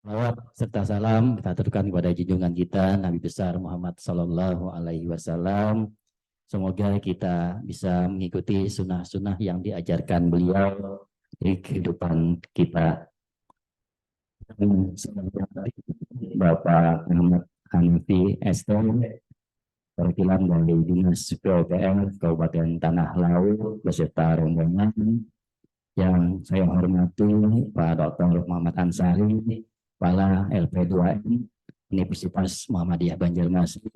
Salawat serta salam kita aturkan kepada junjungan kita Nabi besar Muhammad Sallallahu Alaihi Wasallam. Semoga kita bisa mengikuti sunnah-sunnah yang diajarkan beliau di kehidupan kita. Bapak Muhammad Hanafi ST, perwakilan dari Dinas PUPR Kabupaten Tanah Laut beserta rombongan yang saya hormati Pak Dr. Muhammad Ansari, Kepala LP2M Universitas Muhammadiyah Banjarmasin,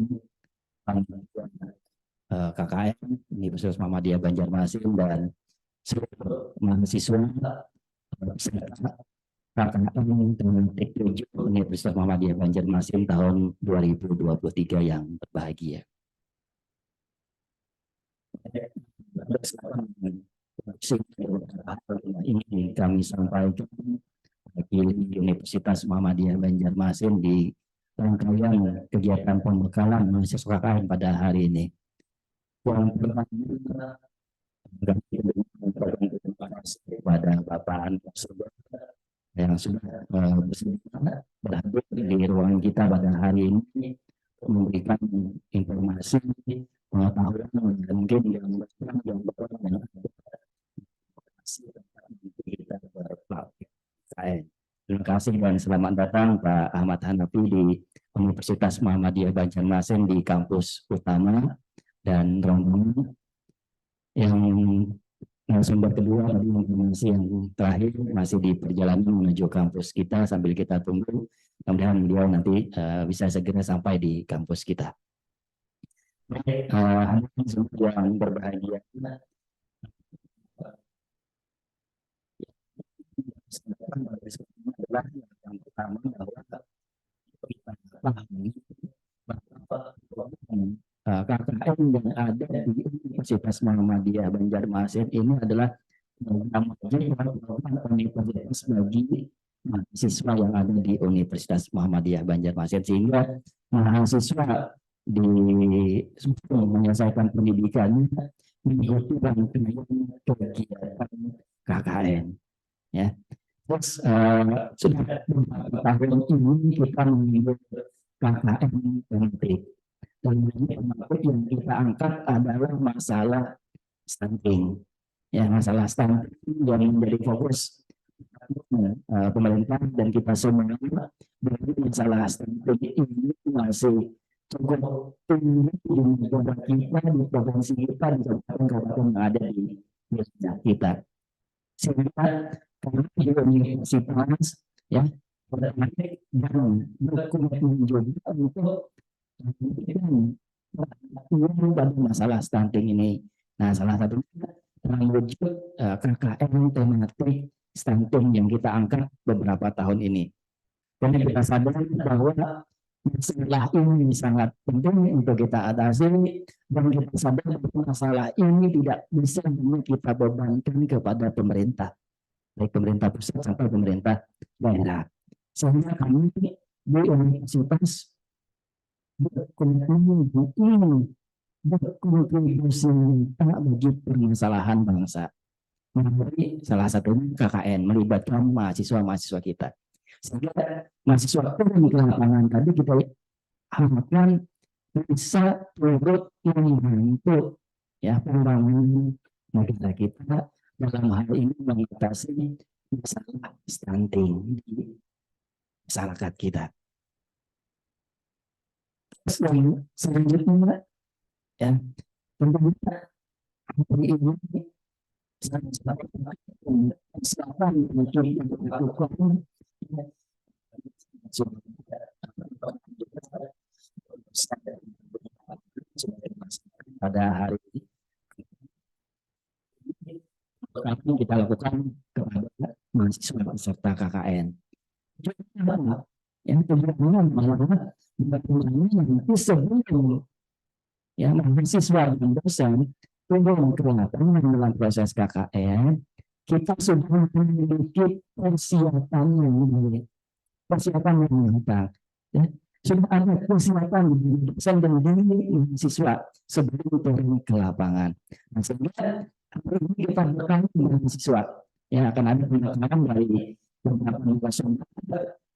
KKN Universitas Muhammadiyah Banjarmasin, dan seluruh mahasiswa KKN Teknik 7 Universitas Muhammadiyah Banjarmasin tahun 2023 yang berbahagia. Ini kami sampaikan bagi Universitas Muhammadiyah Banjarmasin di rangkaian kegiatan pembekalan mahasiswa KKN pada hari ini. Yang pertama, kepada Bapak yang sudah berhadir di ruangan kita pada hari ini memberikan informasi pengetahuan dan mungkin yang terima kasih dan selamat datang Pak Ahmad Hanafi di Universitas Muhammadiyah Banjarmasin di kampus utama, dan rombongan yang sumber kedua tadi informasi yang terakhir masih di perjalanan menuju kampus kita sambil kita tunggu. Mudah-mudahan beliau nanti bisa segera sampai di kampus kita. Baik, yang berbahagia, adalah yang pertama bahwa kita pahami KKN yang ada di Universitas Muhammadiyah Banjarmasin ini adalah universitas bagi mahasiswa yang ada di Universitas Muhammadiyah Banjarmasin, sehingga mahasiswa di menyelesaikan pendidikannya mengikuti rangkaian kegiatan KKN. Ya, terus sudah beberapa tahun ini kita mengikuti KKN penting. Dan ini topik yang kita angkat adalah masalah stunting. Ya, masalah stunting yang menjadi fokus pemerintah dan kita semua. Masalah stunting ini masih cukup tinggi di negara kita, di provinsi kita, di kabupaten-kabupaten yang ada di desa kita. Sehingga kami di universitas ya berteknik dan berkomitmen juga untuk pada masalah stunting ini. Nah, salah satunya mewujud KKN tematik stunting yang kita angkat beberapa tahun ini. Dan kita sadar bahwa masalah ini sangat penting untuk kita atasi, dan kita sadar bahwa masalah ini tidak bisa kita bebankan kepada pemerintah, baik pemerintah pusat sampai pemerintah daerah. Sehingga kami di universitas berkontribusi bagi permasalahan bangsa. Salah satunya KKN melibatkan mahasiswa-mahasiswa kita. Sehingga mahasiswa turun ke lapangan tadi kita harapkan bisa turut membantu ya pembangunan negara kita dalam hal ini mengatasi masalah stunting di masyarakat kita. Selanjutnya ya tentunya hari ini pada hari ini kita lakukan kepada mahasiswa peserta KKN. Yang tujuannya bahwa nanti sebelum ya mahasiswa dan dosen turun ke lapangan dalam proses KKN, kita sudah memiliki persiapan yang baik, persiapan yang matang. Ya, sudah ada persiapan di dosen dan di mahasiswa sebelum turun ke lapangan. Nah, sehingga ini kita berkali mahasiswa, ya akan ada pendekatan dari beberapa dosen,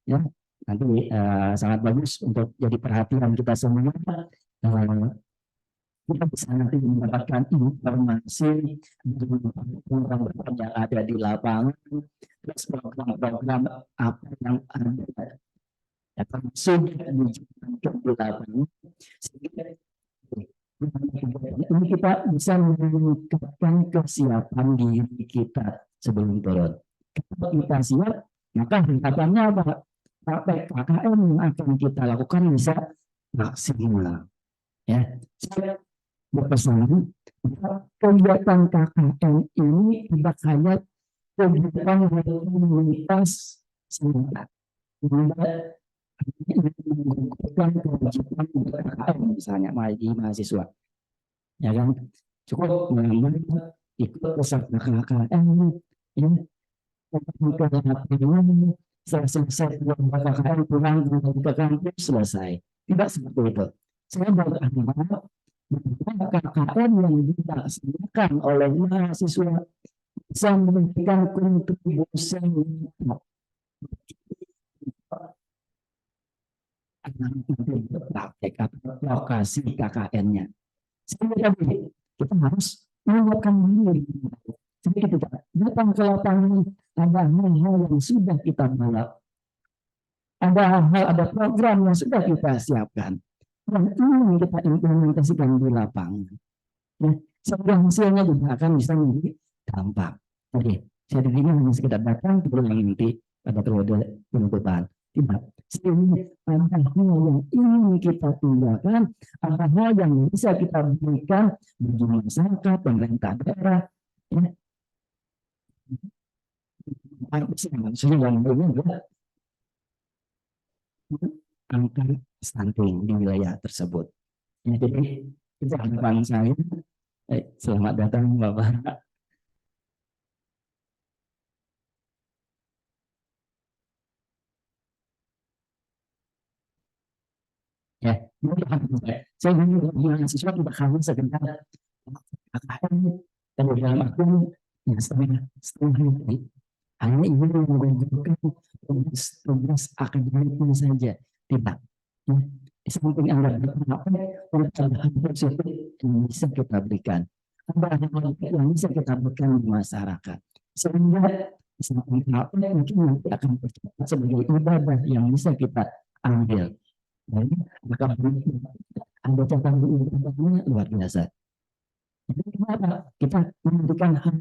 ya nanti sangat bagus untuk jadi perhatian kita semua. Kita bisa nanti mendapatkan informasi dari orang-orang yang ada di lapangan, terus program-program apa yang ada akan sudah dijalankan di lapangan, sehingga ini kita bisa meningkatkan kesiapan diri kita sebelum turun. Kalau kita siap, maka harapannya apa? PKKM yang akan kita lakukan bisa maksimal. Ya, saya berpesan kegiatan KKN ini tidak hanya kegiatan komunitas semata, menggugurkan kewajiban KKN misalnya di mahasiswa, ya kan? Cukup mengambil ikut peserta KKN ini selesai KKN pulang ke kampus selesai. Tidak seperti itu. Saya berharap KKN yang dilaksanakan oleh mahasiswa bisa memberikan kontribusi praktek atau lokasi KKN-nya. Sehingga kita harus menyiapkan diri. Jadi kita datang ke lapangan, ada hal-hal yang sudah kita buat, ada hal-hal, ada program yang sudah kita siapkan, yang ingin kita implementasikan di lapangan. Ya, sehingga hasilnya juga akan bisa menjadi dampak. Jadi, saya dirinya hanya sekedar datang pulang nanti pada periode penuntutan. Tidak. Sehingga ada hal yang ingin kita tinggalkan, ada hal yang bisa kita berikan bagi masyarakat, pemerintah daerah, ya. Angka stunting di wilayah tersebut. Ya, jadi itu harapan saya. Selamat datang Bapak. Ya, saya ingin mahasiswa tidak hanya sekedar KKN dan dalam arti ya setengah hari hanya ingin menggugurkan tugas akademiknya saja, tidak. Ya, samping Anda berapa positif yang bisa kita berikan, ada hal yang bisa kita berikan di masyarakat, sehingga samping apa mungkin nanti akan tercapai sebagai ibadah yang bisa kita ambil. Jadi, ada catatan ibadahnya luar biasa. Jadi kenapa kita memberikan hal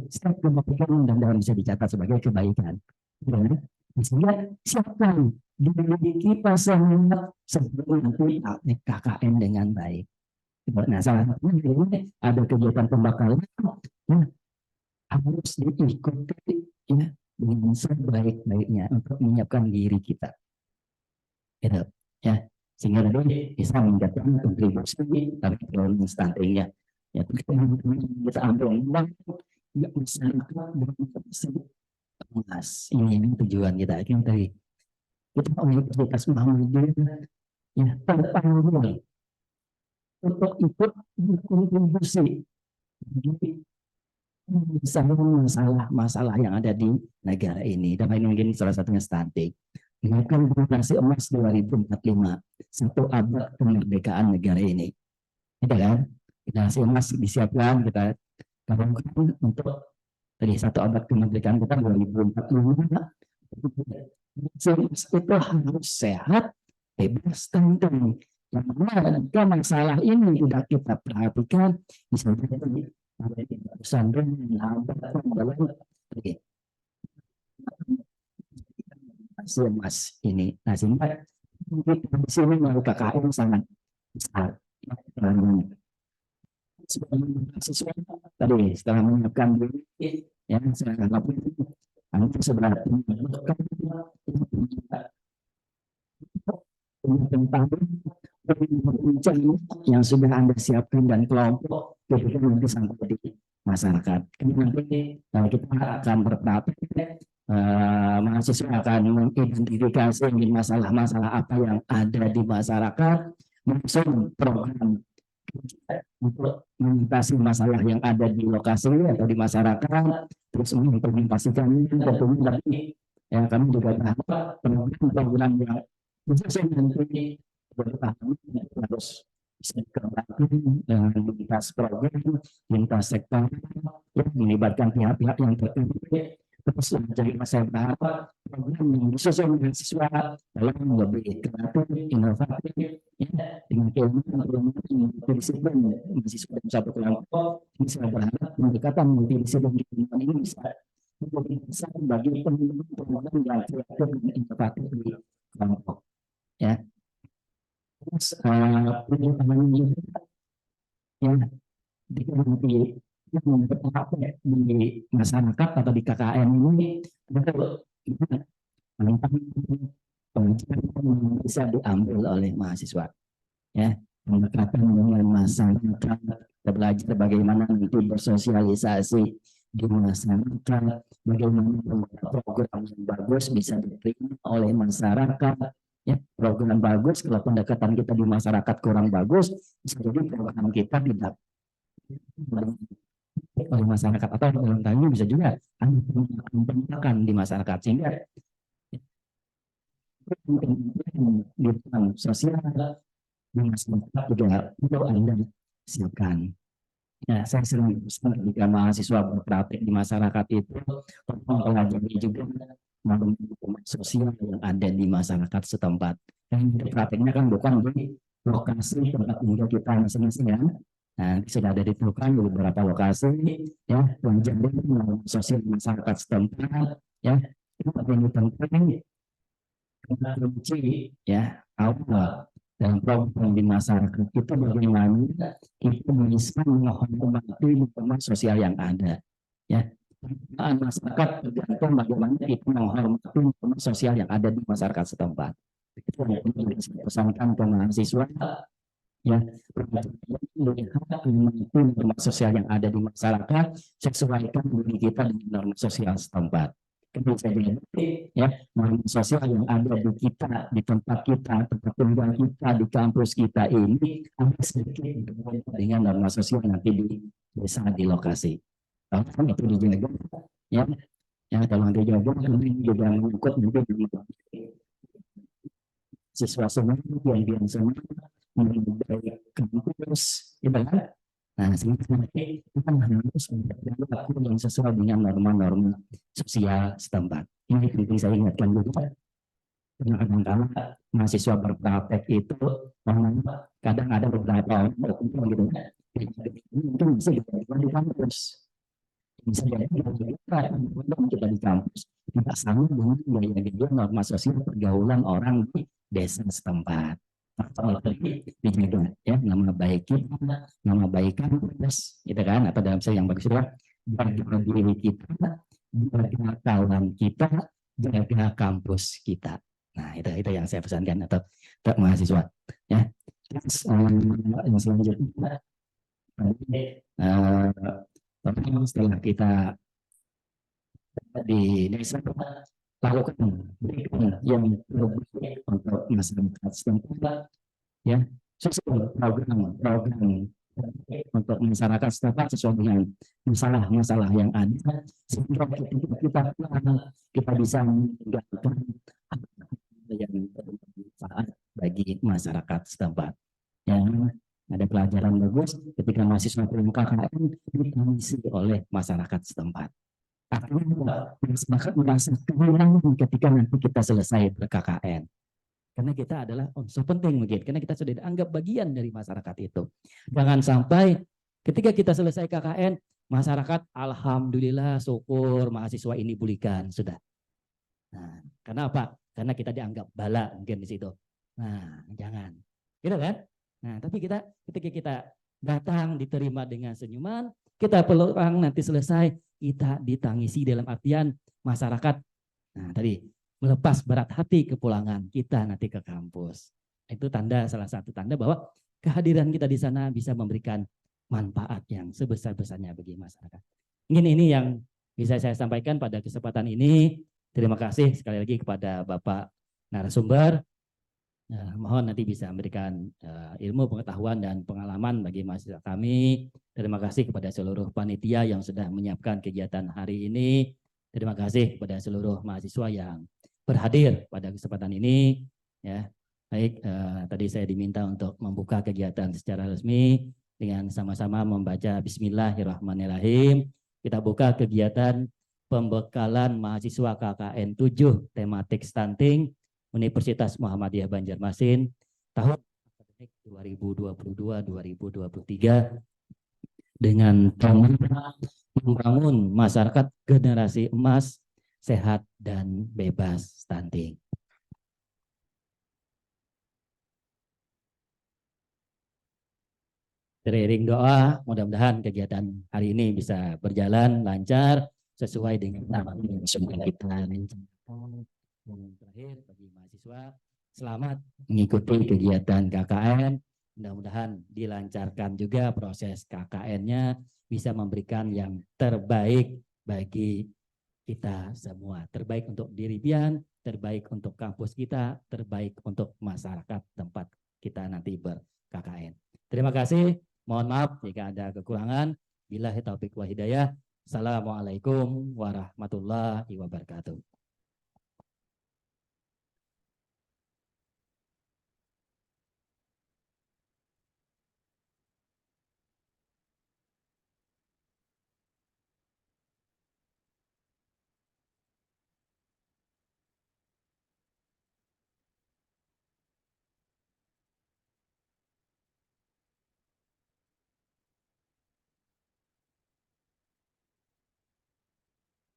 setiap kebaikan dan dalam bisa dicatat sebagai kebaikan. Ya, sehingga siapkan diri kita semua sebelum nanti KKN dengan baik. Nah, salah satunya ini ada kegiatan pembakaran ya, harus diikuti ya dengan sebaik-baiknya untuk menyiapkan diri kita. Gitu, ya, sehingga tadi bisa meningkatkan kontribusi dari penurunan stuntingnya. Ya, kita ambil uang ya masyarakat berkontribusi emas. Ini tujuan kita. Yang tadi kita Universitas Muhammadiyah ya terpanggil untuk ikut berkontribusi masalah-masalah yang ada di negara ini. Dan ini mungkin salah satunya stunting. Menyiapkan generasi emas 2045, satu abad kemerdekaan negara ini. Itu kan? Generasi emas disiapkan, kita kabungkan untuk tadi satu abad kemerdekaan kita 2045. Itu harus sehat, bebas stunting. Yang mana jika masalah ini tidak kita perhatikan, bisa jadi pesantren dalam Mas ini. Nah, sehingga di sini melalui KKN sangat besar. Tadi setelah menyiapkan diri, ya setelah nanti sebenarnya tentang yang sudah Anda siapkan dan kelompok kemudian nanti sampai di masyarakat. Kemudian nanti kita akan berpraktek, mahasiswa akan mengidentifikasi masalah-masalah apa yang ada di masyarakat, menyusun program untuk mengatasi masalah yang ada di lokasi atau di masyarakat, terus mengimplementasikannya tentunya Ya, kami juga berharap program-program yang khususnya nanti bertahan harus bisa dikembangkan dengan lintas program, lintas sektor, ya, melibatkan pihak-pihak yang terkait. Terus jadi saya berharap program yang khususnya mahasiswa dalam lebih kreatif, inovatif, ya, dengan keilmuan multidisiplin mahasiswa dalam satu kelompok. Ini saya berharap pendekatan multidisiplin ini bisa menjadi besar bagi program yang kreatif dan inovatif di kelompok. Ya, terus perkembangan juga yang nanti yang berpraktek di masyarakat atau di KKN ini adalah pelajaran yang bisa diambil oleh mahasiswa. Ya, pendekatan dengan masyarakat, kita belajar bagaimana nanti bersosialisasi di masyarakat, bagaimana program yang bagus bisa diterima oleh masyarakat. Ya, program bagus kalau pendekatan kita di masyarakat kurang bagus, bisa jadi program kita tidak oleh masyarakat atau dalam tanya bisa juga penolakan di masyarakat sehingga di sosial di masyarakat juga perlu Anda siapkan. Ya, saya sering ketika mahasiswa berpraktek di masyarakat itu mempelajari juga maklumat sosial yang ada di masyarakat setempat. Dan prakteknya kan bukan di lokasi tempat tinggal kita masing-masing ya. Nah, sudah ada ditentukan di beberapa lokasi ya, pelajari sosial masyarakat setempat ya. Itu penting kunci ya awal dalam program di masyarakat itu bagaimana kita bisa menghormati lingkungan sosial yang ada ya masyarakat tergantung bagaimana kita menghormati lingkungan sosial yang ada di masyarakat setempat itu yang saya pesankan ke mahasiswa ya melihat lingkungan sosial yang ada di masyarakat sesuaikan diri kita dengan norma sosial setempat kemudian ya norma sosial yang ada di kita di tempat kita tempat tinggal kita di kampus kita ini ada sedikit dengan norma sosial nanti di desa di lokasi kalau itu dijaga ya ya kalau dijaga kemudian juga mengikut nanti siswa semua yang semua dari kampus ya kan nah sehingga kita harus berlaku yang sesuai dengan norma-norma sosial setempat ini penting saya ingatkan juga karena kadang-kadang mahasiswa berpraktek itu kadang ada beberapa orang berkumpul gitu itu bisa dilakukan di kampus bisa jadi kita di kampus tidak sama dengan gaya-gaya norma sosial pergaulan orang di desa setempat dijaga ya nama baik kampus gitu kan atau dalam saya yang bagus itu jaga diri kita jaga kawan kita jaga kampus kita nah itu yang saya pesankan atau mahasiswa ya terus yang selanjutnya setelah kita di desa lakukan yang lebih untuk masyarakat setempat ya sesuai program untuk masyarakat setempat sesuai dengan masalah-masalah yang ada sehingga kita bisa meninggalkan yang bermanfaat bagi masyarakat setempat yang ada pelajaran bagus ketika mahasiswa KKN diisi oleh masyarakat setempat. Artinya masyarakat merasa kehilangan ketika nanti kita selesai ber-KKN. Karena kita adalah unsur penting mungkin, karena kita sudah dianggap bagian dari masyarakat itu. Jangan sampai ketika kita selesai KKN, masyarakat alhamdulillah syukur mahasiswa ini pulihkan sudah. Nah, karena apa? Karena kita dianggap bala mungkin di situ. Nah, jangan. Gitu kan? Nah, tapi ketika kita datang diterima dengan senyuman, kita peluang nanti selesai, kita ditangisi dalam artian masyarakat. Nah, tadi melepas berat hati kepulangan kita nanti ke kampus. Itu salah satu tanda bahwa kehadiran kita di sana bisa memberikan manfaat yang sebesar-besarnya bagi masyarakat. Ini yang bisa saya sampaikan pada kesempatan ini. Terima kasih sekali lagi kepada Bapak narasumber. Mohon nanti bisa memberikan ilmu, pengetahuan, dan pengalaman bagi mahasiswa kami. Terima kasih kepada seluruh panitia yang sudah menyiapkan kegiatan hari ini. Terima kasih kepada seluruh mahasiswa yang berhadir pada kesempatan ini. Ya, baik. Tadi saya diminta untuk membuka kegiatan secara resmi dengan sama-sama membaca Bismillahirrahmanirrahim. Kita buka kegiatan pembekalan mahasiswa KKN 7 tematik stunting Universitas Muhammadiyah Banjarmasin tahun akademik 2022-2023 dengan tema membangun masyarakat generasi emas sehat dan bebas stunting. Teriring doa, mudah-mudahan kegiatan hari ini bisa berjalan lancar sesuai dengan nama yang sudah kita rencanakan. Dan terakhir bagi mahasiswa, selamat mengikuti kegiatan KKN. Mudah-mudahan dilancarkan juga proses KKN-nya, bisa memberikan yang terbaik bagi kita semua. Terbaik untuk diri pian, terbaik untuk kampus kita, terbaik untuk masyarakat tempat kita nanti ber-KKN. Terima kasih. Mohon maaf jika ada kekurangan. Billahi taufiq wa hidayah. Assalamualaikum warahmatullahi wabarakatuh.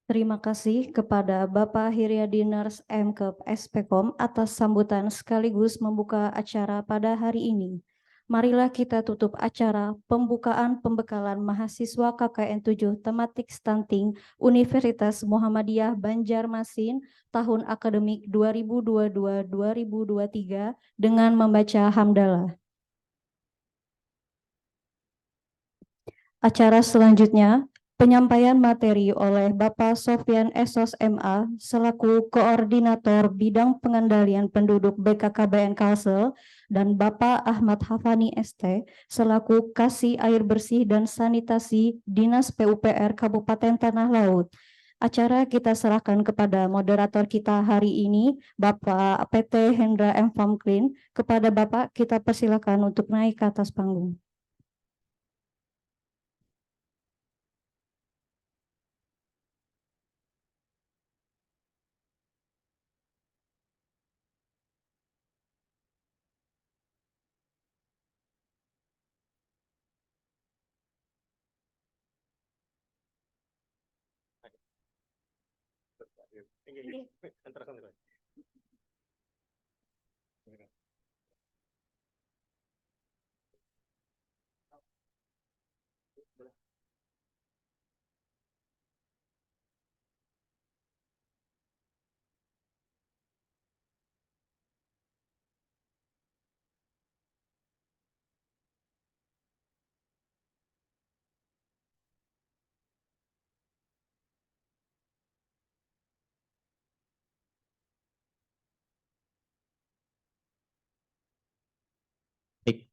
Terima kasih kepada Bapak Hiryadiners MKep SPKOM atas sambutan sekaligus membuka acara pada hari ini. Marilah kita tutup acara pembukaan pembekalan mahasiswa KKN 7 tematik stunting Universitas Muhammadiyah Banjarmasin tahun akademik 2022-2023 dengan membaca hamdalah. Acara selanjutnya, penyampaian materi oleh Bapak Sofyan Esos MA selaku Koordinator Bidang Pengendalian Penduduk BKKBN Kalsel dan Bapak Ahmad Hafani ST selaku Kasih Air Bersih dan Sanitasi Dinas PUPR Kabupaten Tanah Laut. Acara kita serahkan kepada moderator kita hari ini, Bapak PT Hendra M. Famklin. Kepada Bapak kita persilakan untuk naik ke atas panggung.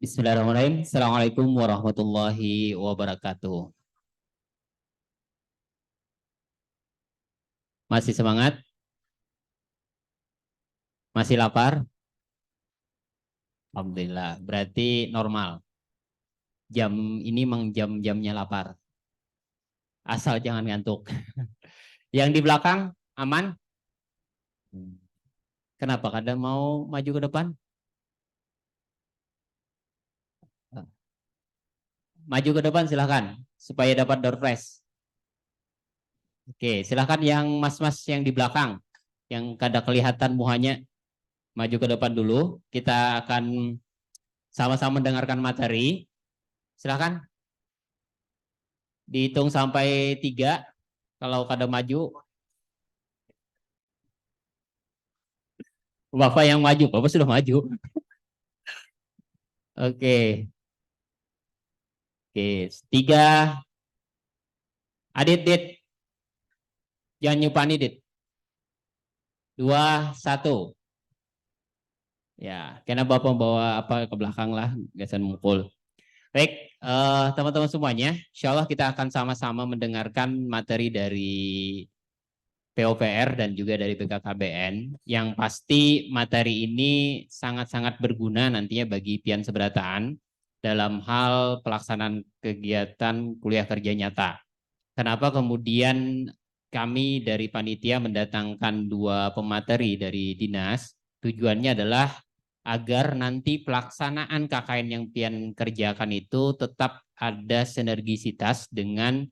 Bismillahirrahmanirrahim. Assalamualaikum warahmatullahi wabarakatuh. Masih semangat? Masih lapar? Alhamdulillah, berarti normal. Jam ini memang jam-jamnya lapar. Asal jangan ngantuk. Yang di belakang aman? Kenapa kadang mau maju ke depan? Maju ke depan silahkan, supaya dapat door prize. Oke, silahkan yang mas-mas yang di belakang, yang kada kelihatan muhanya, maju ke depan dulu. Kita akan sama-sama mendengarkan materi. Silahkan. Dihitung sampai 3. Kalau kada maju. Bapak yang maju, Bapak sudah maju. Oke. Oke, 3. Adit, Dit. Jangan nyupani, Dit. 2, 1. Ya, karena Bapak bawa apa ke belakang lah, gasan mukul. Baik, teman-teman semuanya, insya Allah kita akan sama-sama mendengarkan materi dari PUPR dan juga dari BKKBN. Yang pasti materi ini sangat-sangat berguna nantinya bagi pian seberataan dalam hal pelaksanaan kegiatan kuliah kerja nyata. Kenapa kemudian kami dari panitia mendatangkan 2 pemateri dari dinas? Tujuannya adalah agar nanti pelaksanaan KKN yang pian kerjakan itu tetap ada sinergisitas dengan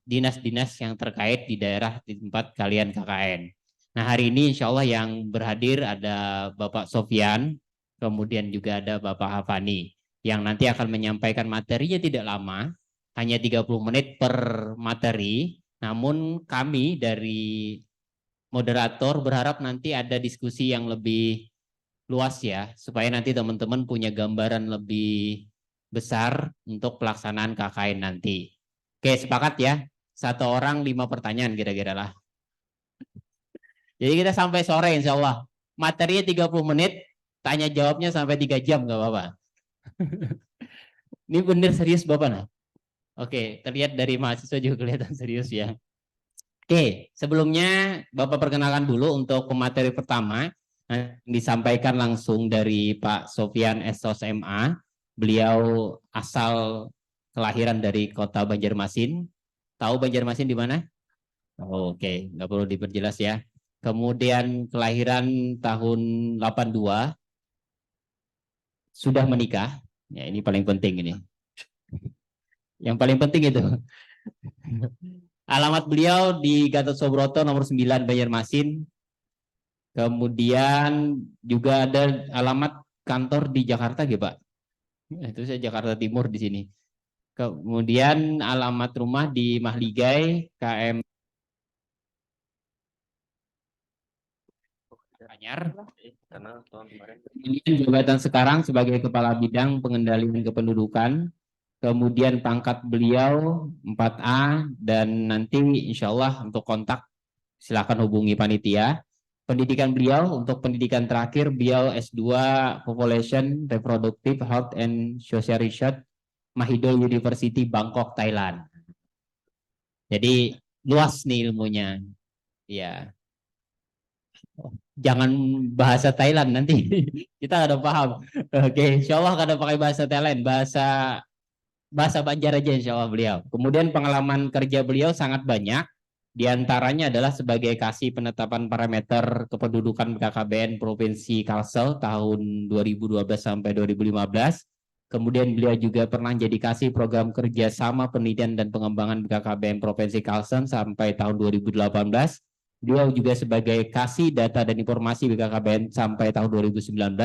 dinas-dinas yang terkait di daerah di tempat kalian KKN. Nah, hari ini insya Allah yang berhadir ada Bapak Sofyan, kemudian juga ada Bapak Hafani, yang nanti akan menyampaikan materinya tidak lama, hanya 30 menit per materi, namun kami dari moderator berharap nanti ada diskusi yang lebih luas ya, supaya nanti teman-teman punya gambaran lebih besar untuk pelaksanaan KKN nanti. Oke, sepakat ya? 1 orang 5 pertanyaan kira-kira lah. Jadi kita sampai sore insya Allah. Materinya 30 menit, tanya jawabnya sampai 3 jam nggak apa-apa. Ini bener serius Bapak nah? Oke, terlihat dari mahasiswa juga kelihatan serius ya. Oke, sebelumnya Bapak perkenalkan dulu untuk pemateri pertama. Disampaikan langsung dari Pak Sofyan SOS MA. Beliau asal kelahiran dari kota Banjarmasin. Tahu Banjarmasin di mana? Oke, nggak perlu diperjelas ya. Kemudian kelahiran tahun 82. Sudah menikah. Ya, ini paling penting ini. Yang paling penting itu. Alamat beliau di Gatot Subroto nomor 9 Banjarmasin. Kemudian juga ada alamat kantor di Jakarta gitu, Pak. Itu saya Jakarta Timur di sini. Kemudian alamat rumah di Mahligai KM Anyar. Kemudian jabatan sekarang sebagai Kepala Bidang Pengendalian Kependudukan. Kemudian pangkat beliau 4A dan nanti insya Allah untuk kontak silakan hubungi panitia. Pendidikan beliau untuk pendidikan terakhir beliau S2 Population Reproductive Health and Social Research Mahidol University Bangkok Thailand. Jadi luas nih ilmunya. Ya. Jangan bahasa Thailand nanti kita ada paham. Oke, insya Allah kada pakai bahasa Thailand, bahasa Banjar aja insya Allah beliau. Kemudian pengalaman kerja beliau sangat banyak. Di antaranya adalah sebagai kasih penetapan parameter kependudukan BKKBN Provinsi Kalsel tahun 2012 sampai 2015. Kemudian beliau juga pernah jadi kasih program kerjasama penelitian dan pengembangan BKKBN Provinsi Kalsel sampai tahun 2018. Beliau juga sebagai kasih data dan informasi BKKBN sampai tahun 2019.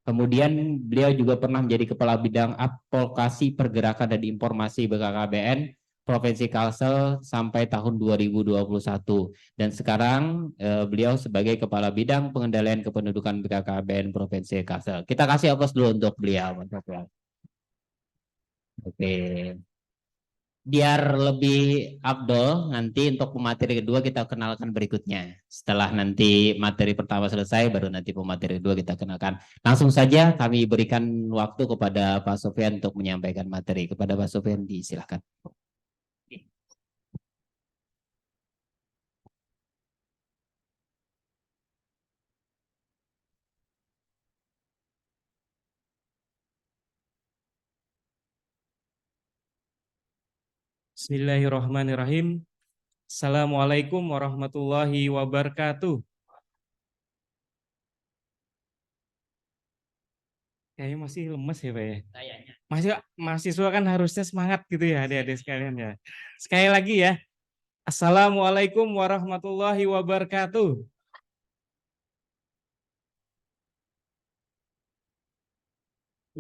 Kemudian beliau juga pernah menjadi Kepala Bidang Advokasi Pergerakan dan Informasi BKKBN Provinsi Kalsel sampai tahun 2021. Dan sekarang beliau sebagai Kepala Bidang Pengendalian Kependudukan BKKBN Provinsi Kalsel. Kita kasih aplaus dulu untuk beliau. Oke. Biar lebih afdol, nanti untuk pemateri kedua kita kenalkan berikutnya. Setelah nanti materi pertama selesai, baru nanti pemateri kedua kita kenalkan. Langsung saja kami berikan waktu kepada Pak Sofyan untuk menyampaikan materi. Kepada Pak Sofyan, disilahkan. Bismillahirrahmanirrahim. Assalamualaikum warahmatullahi wabarakatuh. Kayaknya masih lemes ya Pak ya. Mahasiswa kan harusnya semangat gitu ya adik-adik sekalian ya. Sekali lagi ya. Assalamualaikum warahmatullahi wabarakatuh.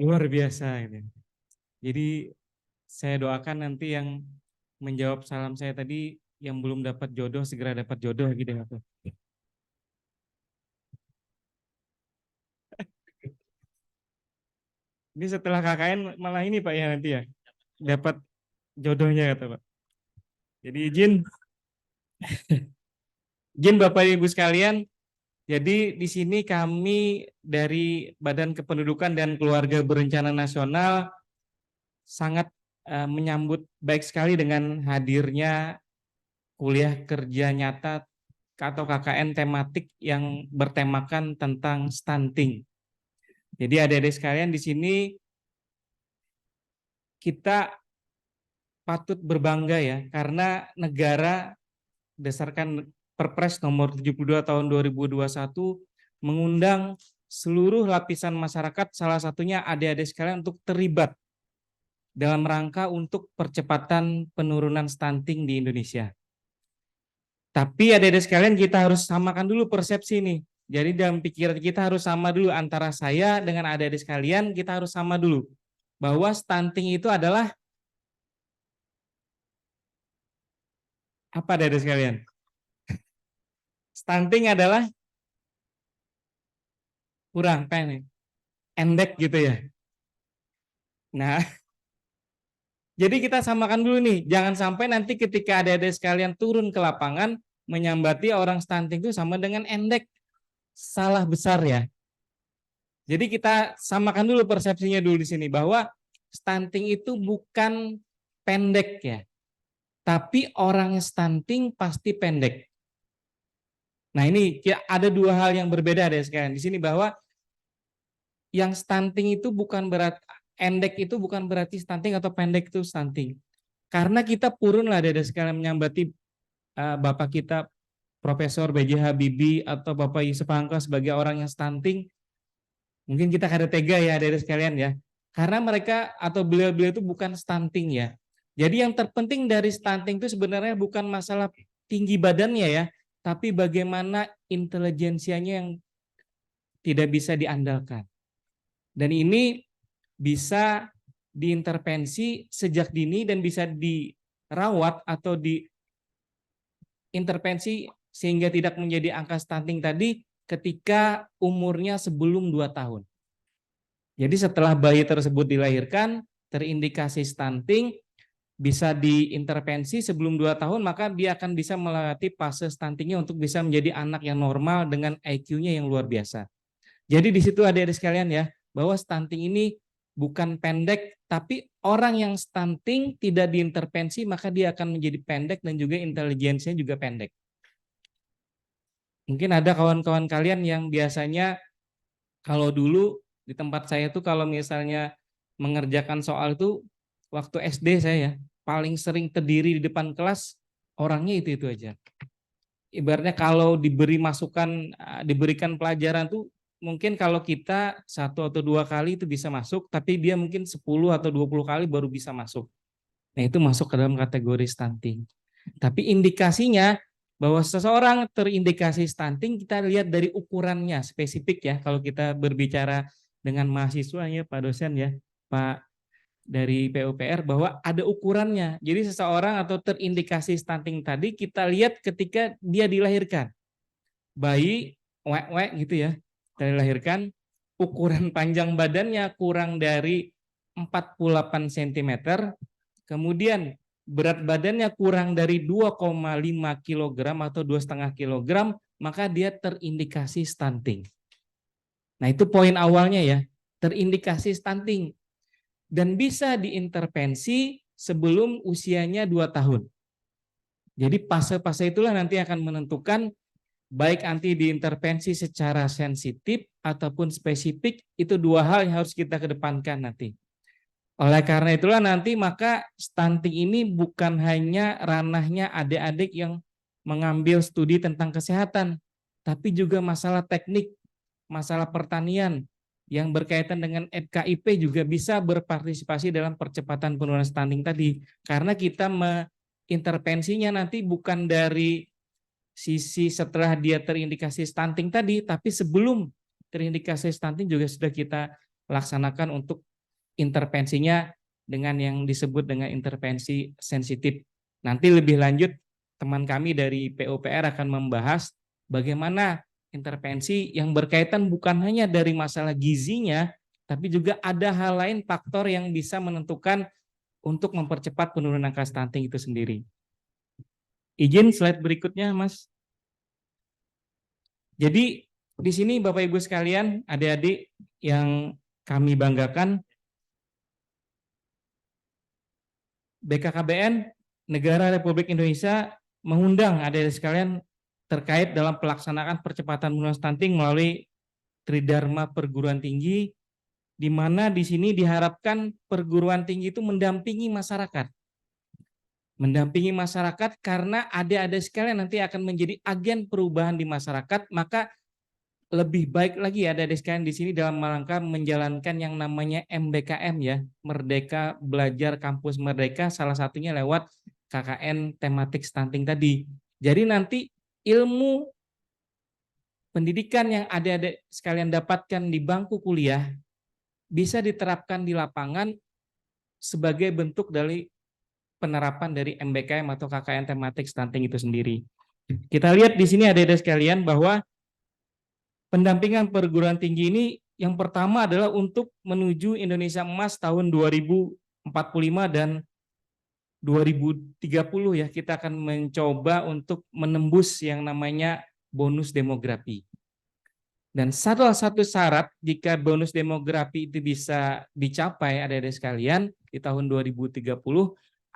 Luar biasa ini. Jadi saya doakan nanti yang menjawab salam saya tadi yang belum dapat jodoh segera dapat jodoh gitu ya Pak. Ini setelah KKN malah ini Pak ya nanti ya dapat jodohnya kata Pak. Jadi izin Bapak Ibu sekalian, jadi di sini kami dari Badan Kependudukan dan Keluarga Berencana Nasional sangat menyambut baik sekali dengan hadirnya kuliah kerja nyata atau KKN tematik yang bertemakan tentang stunting. Jadi adik-adik sekalian di sini kita patut berbangga ya karena negara berdasarkan Perpres nomor 72 tahun 2021 mengundang seluruh lapisan masyarakat, salah satunya adik-adik sekalian untuk terlibat dalam rangka untuk percepatan penurunan stunting di Indonesia. Tapi adik-adik sekalian kita harus samakan dulu persepsi nih. Jadi dalam pikiran kita harus sama dulu antara saya dengan adik-adik sekalian, kita harus sama dulu. Bahwa stunting itu adalah apa adik-adik sekalian? Stunting adalah kurang pendek, endek gitu ya. Nah, jadi kita samakan dulu nih, jangan sampai nanti ketika adik-adik sekalian turun ke lapangan menyambati orang stunting itu sama dengan endek. Salah besar ya. Jadi kita samakan dulu persepsinya dulu di sini bahwa stunting itu bukan pendek ya. Tapi orang stunting pasti pendek. Nah, ini ada dua hal yang berbeda ada sekalian di sini bahwa yang stunting itu bukan berarti endek itu bukan berarti stunting atau pendek itu stunting. Karena kita purun lah ada sekalian menyambati Bapak kita Profesor B.J. Habibie atau Bapak Yusuf Hamka sebagai orang yang stunting. Mungkin kita kada tega ya ada sekalian ya. Karena mereka atau beliau-beliau itu bukan stunting ya. Jadi yang terpenting dari stunting itu sebenarnya bukan masalah tinggi badannya ya, tapi bagaimana intelijensianya yang tidak bisa diandalkan. Dan ini bisa diintervensi sejak dini dan bisa dirawat atau diintervensi sehingga tidak menjadi angka stunting tadi ketika umurnya sebelum 2 tahun. Jadi setelah bayi tersebut dilahirkan, terindikasi stunting, bisa diintervensi sebelum 2 tahun, maka dia akan bisa melewati fase stuntingnya untuk bisa menjadi anak yang normal dengan IQ-nya yang luar biasa. Jadi di situ adik-adik sekalian ya, bahwa stunting ini bukan pendek, tapi orang yang stunting tidak diintervensi, maka dia akan menjadi pendek dan juga intelijensinya juga pendek. Mungkin ada kawan-kawan kalian yang biasanya kalau dulu di tempat saya tuh kalau misalnya mengerjakan soal itu waktu SD saya ya, paling sering terdiri di depan kelas orangnya itu aja. Ibaratnya kalau diberi masukan, diberikan pelajaran tuh mungkin kalau kita 1 atau 2 kali itu bisa masuk, tapi dia mungkin 10 atau 20 kali baru bisa masuk. Nah, itu masuk ke dalam kategori stunting. Tapi indikasinya bahwa seseorang terindikasi stunting kita lihat dari ukurannya spesifik ya. Kalau kita berbicara dengan mahasiswa ya Pak dosen ya, Pak dari PUPR bahwa ada ukurannya. Jadi seseorang atau terindikasi stunting tadi kita lihat ketika dia dilahirkan. Bayi wek-wek gitu ya, dilahirkan ukuran panjang badannya kurang dari 48 cm, kemudian berat badannya kurang dari 2,5 kg atau 2,5 kg, maka dia terindikasi stunting. Nah, itu poin awalnya ya, terindikasi stunting. Dan bisa diintervensi sebelum usianya 2 tahun. Jadi fase-fase itulah nanti akan menentukan baik nanti diintervensi secara sensitif ataupun spesifik, itu 2 hal yang harus kita kedepankan nanti. Oleh karena itulah nanti maka stunting ini bukan hanya ranahnya adik-adik yang mengambil studi tentang kesehatan, tapi juga masalah teknik, masalah pertanian yang berkaitan dengan FKIP juga bisa berpartisipasi dalam percepatan penurunan stunting tadi. Karena kita mengintervensinya nanti bukan dari sisi setelah dia terindikasi stunting tadi, tapi sebelum terindikasi stunting juga sudah kita laksanakan untuk intervensinya dengan yang disebut dengan intervensi sensitif. Nanti lebih lanjut teman kami dari PUPR akan membahas bagaimana intervensi yang berkaitan bukan hanya dari masalah gizinya, tapi juga ada hal lain faktor yang bisa menentukan untuk mempercepat penurunan angka stunting itu sendiri. Izin slide berikutnya, Mas. Jadi di sini Bapak Ibu sekalian, adik-adik yang kami banggakan, BKKBN Negara Republik Indonesia mengundang adik-adik sekalian terkait dalam pelaksanaan percepatan penurunan stunting melalui Tridharma Perguruan Tinggi, di mana di sini diharapkan perguruan tinggi itu mendampingi masyarakat. Mendampingi masyarakat karena adik-adik sekalian nanti akan menjadi agen perubahan di masyarakat, maka lebih baik lagi adik-adik sekalian di sini dalam rangka menjalankan yang namanya MBKM ya, Merdeka Belajar Kampus Merdeka, salah satunya lewat KKN tematik stunting tadi. Jadi nanti ilmu pendidikan yang adik-adik sekalian dapatkan di bangku kuliah bisa diterapkan di lapangan sebagai bentuk dari penerapan dari MBKM atau KKN tematik stunting itu sendiri. Kita lihat di sini adik-adik sekalian bahwa pendampingan perguruan tinggi ini yang pertama adalah untuk menuju Indonesia Emas tahun 2045 dan 2030 ya, kita akan mencoba untuk menembus yang namanya bonus demografi. Dan salah satu syarat jika bonus demografi itu bisa dicapai adik-adik sekalian di tahun 2030,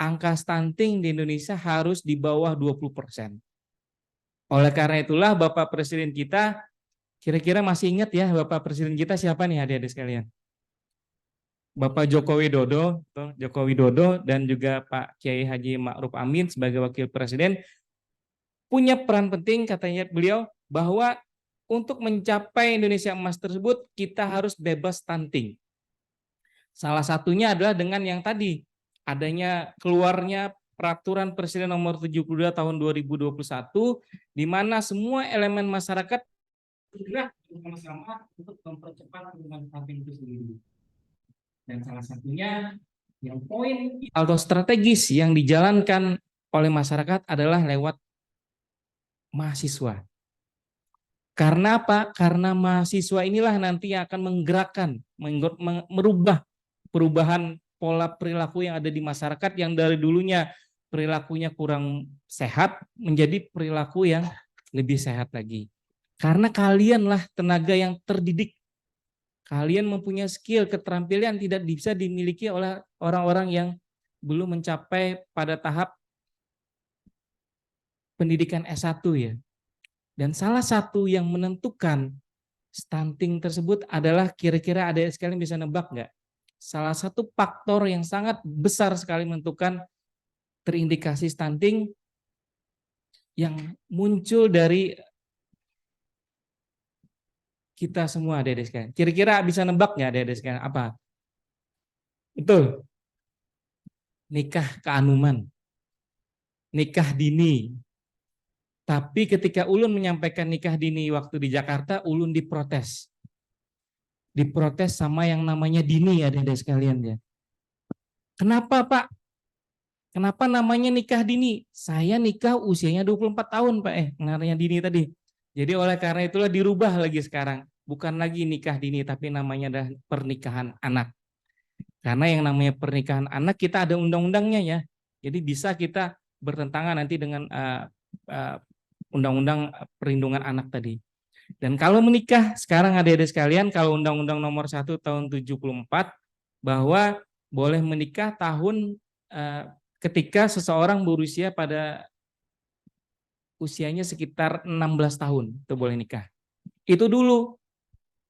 angka stunting di Indonesia harus di bawah 20%. Oleh karena itulah Bapak Presiden kita, kira-kira masih ingat ya Bapak Presiden kita siapa nih adik-adik sekalian? Bapak Joko Widodo dan juga Pak Kiai Haji Ma'ruf Amin sebagai Wakil Presiden punya peran penting katanya beliau bahwa untuk mencapai Indonesia Emas tersebut kita harus bebas stunting. Salah satunya adalah dengan yang tadi adanya keluarnya Peraturan Presiden Nomor 72 Tahun 2021 di mana semua elemen masyarakat bergerak bersama-sama untuk mempercepat penurunan stunting itu sendiri. Dan salah satunya yang poin atau strategis yang dijalankan oleh masyarakat adalah lewat mahasiswa. Karena apa? Karena mahasiswa inilah nanti yang akan menggerakkan, merubah perubahan pola perilaku yang ada di masyarakat yang dari dulunya perilakunya kurang sehat menjadi perilaku yang lebih sehat lagi. Karena kalianlah tenaga yang terdidik. Kalian mempunyai skill, keterampilan tidak bisa dimiliki oleh orang-orang yang belum mencapai pada tahap pendidikan S1 ya. Dan salah satu yang menentukan stunting tersebut adalah kira-kira adik sekalian bisa nebak nggak? Salah satu faktor yang sangat besar sekali menentukan terindikasi stunting yang muncul dari kita semua adik-adik sekalian. Kira-kira bisa nebak nggak adik-adik sekalian apa? Betul. Nikah keanuman. Nikah dini. Tapi ketika Ulun menyampaikan nikah dini waktu di Jakarta, Ulun diprotes. Diprotes sama yang namanya dini adik-adik sekalian ya. Kenapa Pak? Kenapa namanya nikah dini? Saya nikah usianya 24 tahun Pak. Namanya dini tadi. Jadi oleh karena itulah dirubah lagi sekarang. Bukan lagi nikah dini, tapi namanya adalah pernikahan anak. Karena yang namanya pernikahan anak kita ada undang-undangnya ya. Jadi bisa kita bertentangan nanti dengan undang-undang perlindungan anak tadi. Dan kalau menikah, sekarang adik-adik sekalian, kalau undang-undang nomor 1 tahun 74, bahwa boleh menikah tahun ketika seseorang berusia pada usianya sekitar 16 tahun itu boleh nikah. Itu dulu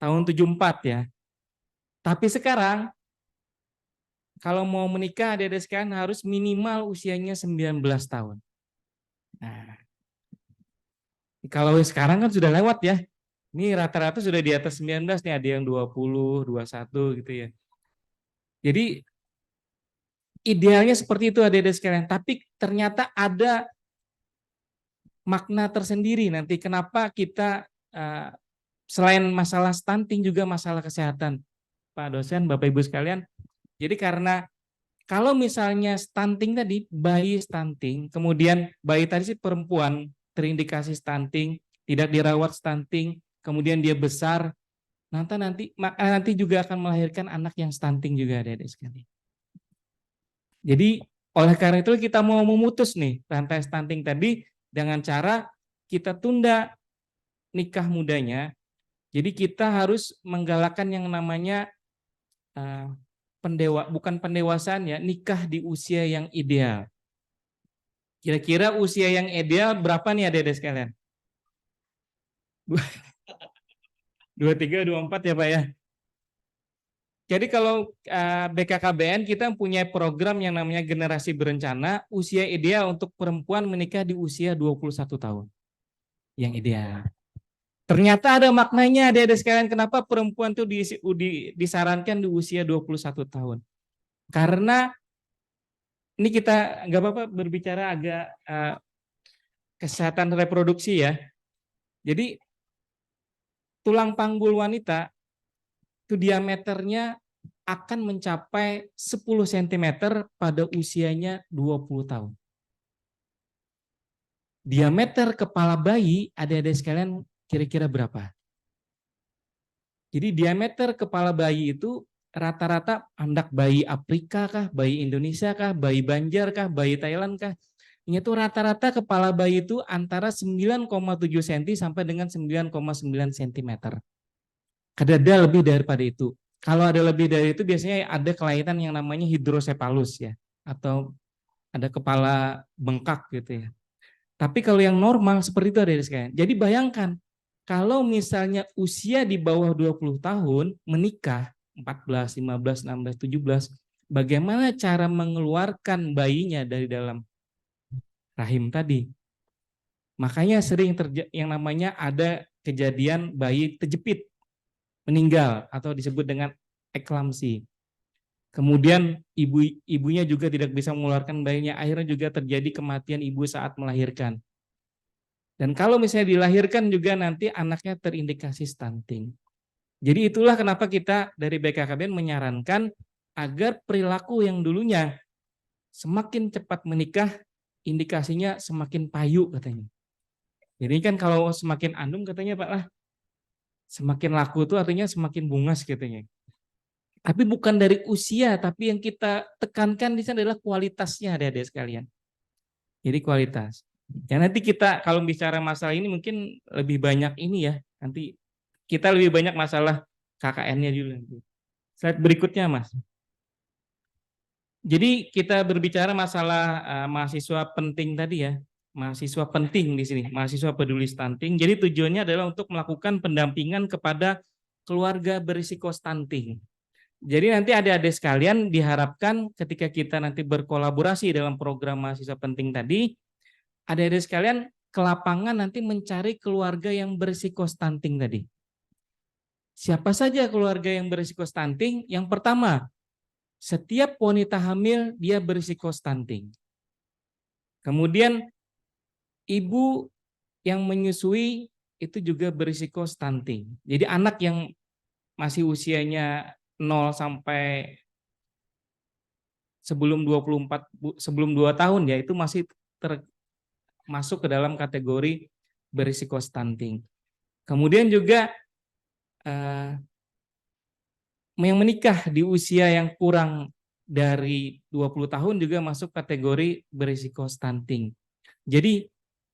tahun 74 ya. Tapi sekarang kalau mau menikah adik-adik sekalian harus minimal usianya 19 tahun. Nah, kalau sekarang kan sudah lewat ya. Ini rata-rata sudah di atas 19 nih, ada yang 20, 21 gitu ya. Jadi idealnya seperti itu adik-adik sekalian, tapi ternyata ada makna tersendiri nanti kenapa kita selain masalah stunting juga masalah kesehatan, Pak dosen, Bapak Ibu sekalian. Jadi karena kalau misalnya stunting tadi, bayi stunting, kemudian bayi tadi sih perempuan terindikasi stunting, tidak dirawat stunting, kemudian dia besar, nanti juga akan melahirkan anak yang stunting juga adik-adik sekalian. Jadi oleh karena itu kita mau memutus nih rantai stunting tadi dengan cara kita tunda nikah mudanya. Jadi kita harus menggalakkan yang namanya bukan pendewasaan ya, nikah di usia yang ideal. Kira-kira usia yang ideal berapa nih adik-adik sekalian? 23, 24 ya Pak ya? Jadi kalau BKKBN kita punya program yang namanya generasi berencana, usia ideal untuk perempuan menikah di usia 21 tahun. Yang ideal. Ternyata ada maknanya adik-adik sekalian, kenapa perempuan itu disarankan di usia 21 tahun. Karena ini kita nggak apa-apa berbicara agak kesehatan reproduksi ya. Jadi tulang panggul wanita itu diameternya akan mencapai 10 cm pada usianya 20 tahun. Diameter kepala bayi, adik-adik sekalian, kira-kira berapa? Jadi diameter kepala bayi itu rata-rata anak bayi Afrika kah, bayi Indonesia kah, bayi Banjar kah, bayi Thailand kah? Ini tuh rata-rata kepala bayi itu antara 9,7 cm sampai dengan 9,9 cm. Kadang lebih daripada itu. Kalau ada lebih dari itu biasanya ada kelainan yang namanya hidrosepalus ya, atau ada kepala bengkak gitu ya. Tapi kalau yang normal seperti itu ada sekalian. Jadi bayangkan kalau misalnya usia di bawah 20 tahun menikah 14, 15, 16, 17, bagaimana cara mengeluarkan bayinya dari dalam rahim tadi? Makanya sering yang namanya ada kejadian bayi terjepit meninggal atau disebut dengan eklamsi. Kemudian ibunya juga tidak bisa mengeluarkan bayinya, akhirnya juga terjadi kematian ibu saat melahirkan. Dan kalau misalnya dilahirkan juga nanti anaknya terindikasi stunting. Jadi itulah kenapa kita dari BKKBN menyarankan agar perilaku yang dulunya semakin cepat menikah, indikasinya semakin payu katanya. Jadi kan kalau semakin andum katanya Pak lah, semakin laku itu artinya semakin bungas katanya. Tapi bukan dari usia, tapi yang kita tekankan di sana adalah kualitasnya adik-adik sekalian. Jadi kualitas. Ya nanti kita kalau bicara masalah ini mungkin lebih banyak ini ya. Nanti kita lebih banyak masalah KKN-nya dulu nanti. Slide berikutnya Mas. Jadi kita berbicara masalah mahasiswa penting tadi ya. Mahasiswa penting di sini, mahasiswa peduli stunting. Jadi tujuannya adalah untuk melakukan pendampingan kepada keluarga berisiko stunting. Jadi nanti adik-adik sekalian diharapkan ketika kita nanti berkolaborasi dalam program mahasiswa penting tadi, adik-adik sekalian ke lapangan nanti mencari keluarga yang berisiko stunting tadi. Siapa saja keluarga yang berisiko stunting? Yang pertama, setiap wanita hamil dia berisiko stunting. Kemudian ibu yang menyusui itu juga berisiko stunting. Jadi anak yang masih usianya 0 sampai sebelum 2 tahun ya itu masih masuk ke dalam kategori berisiko stunting. Kemudian juga yang menikah di usia yang kurang dari 20 tahun juga masuk kategori berisiko stunting. Jadi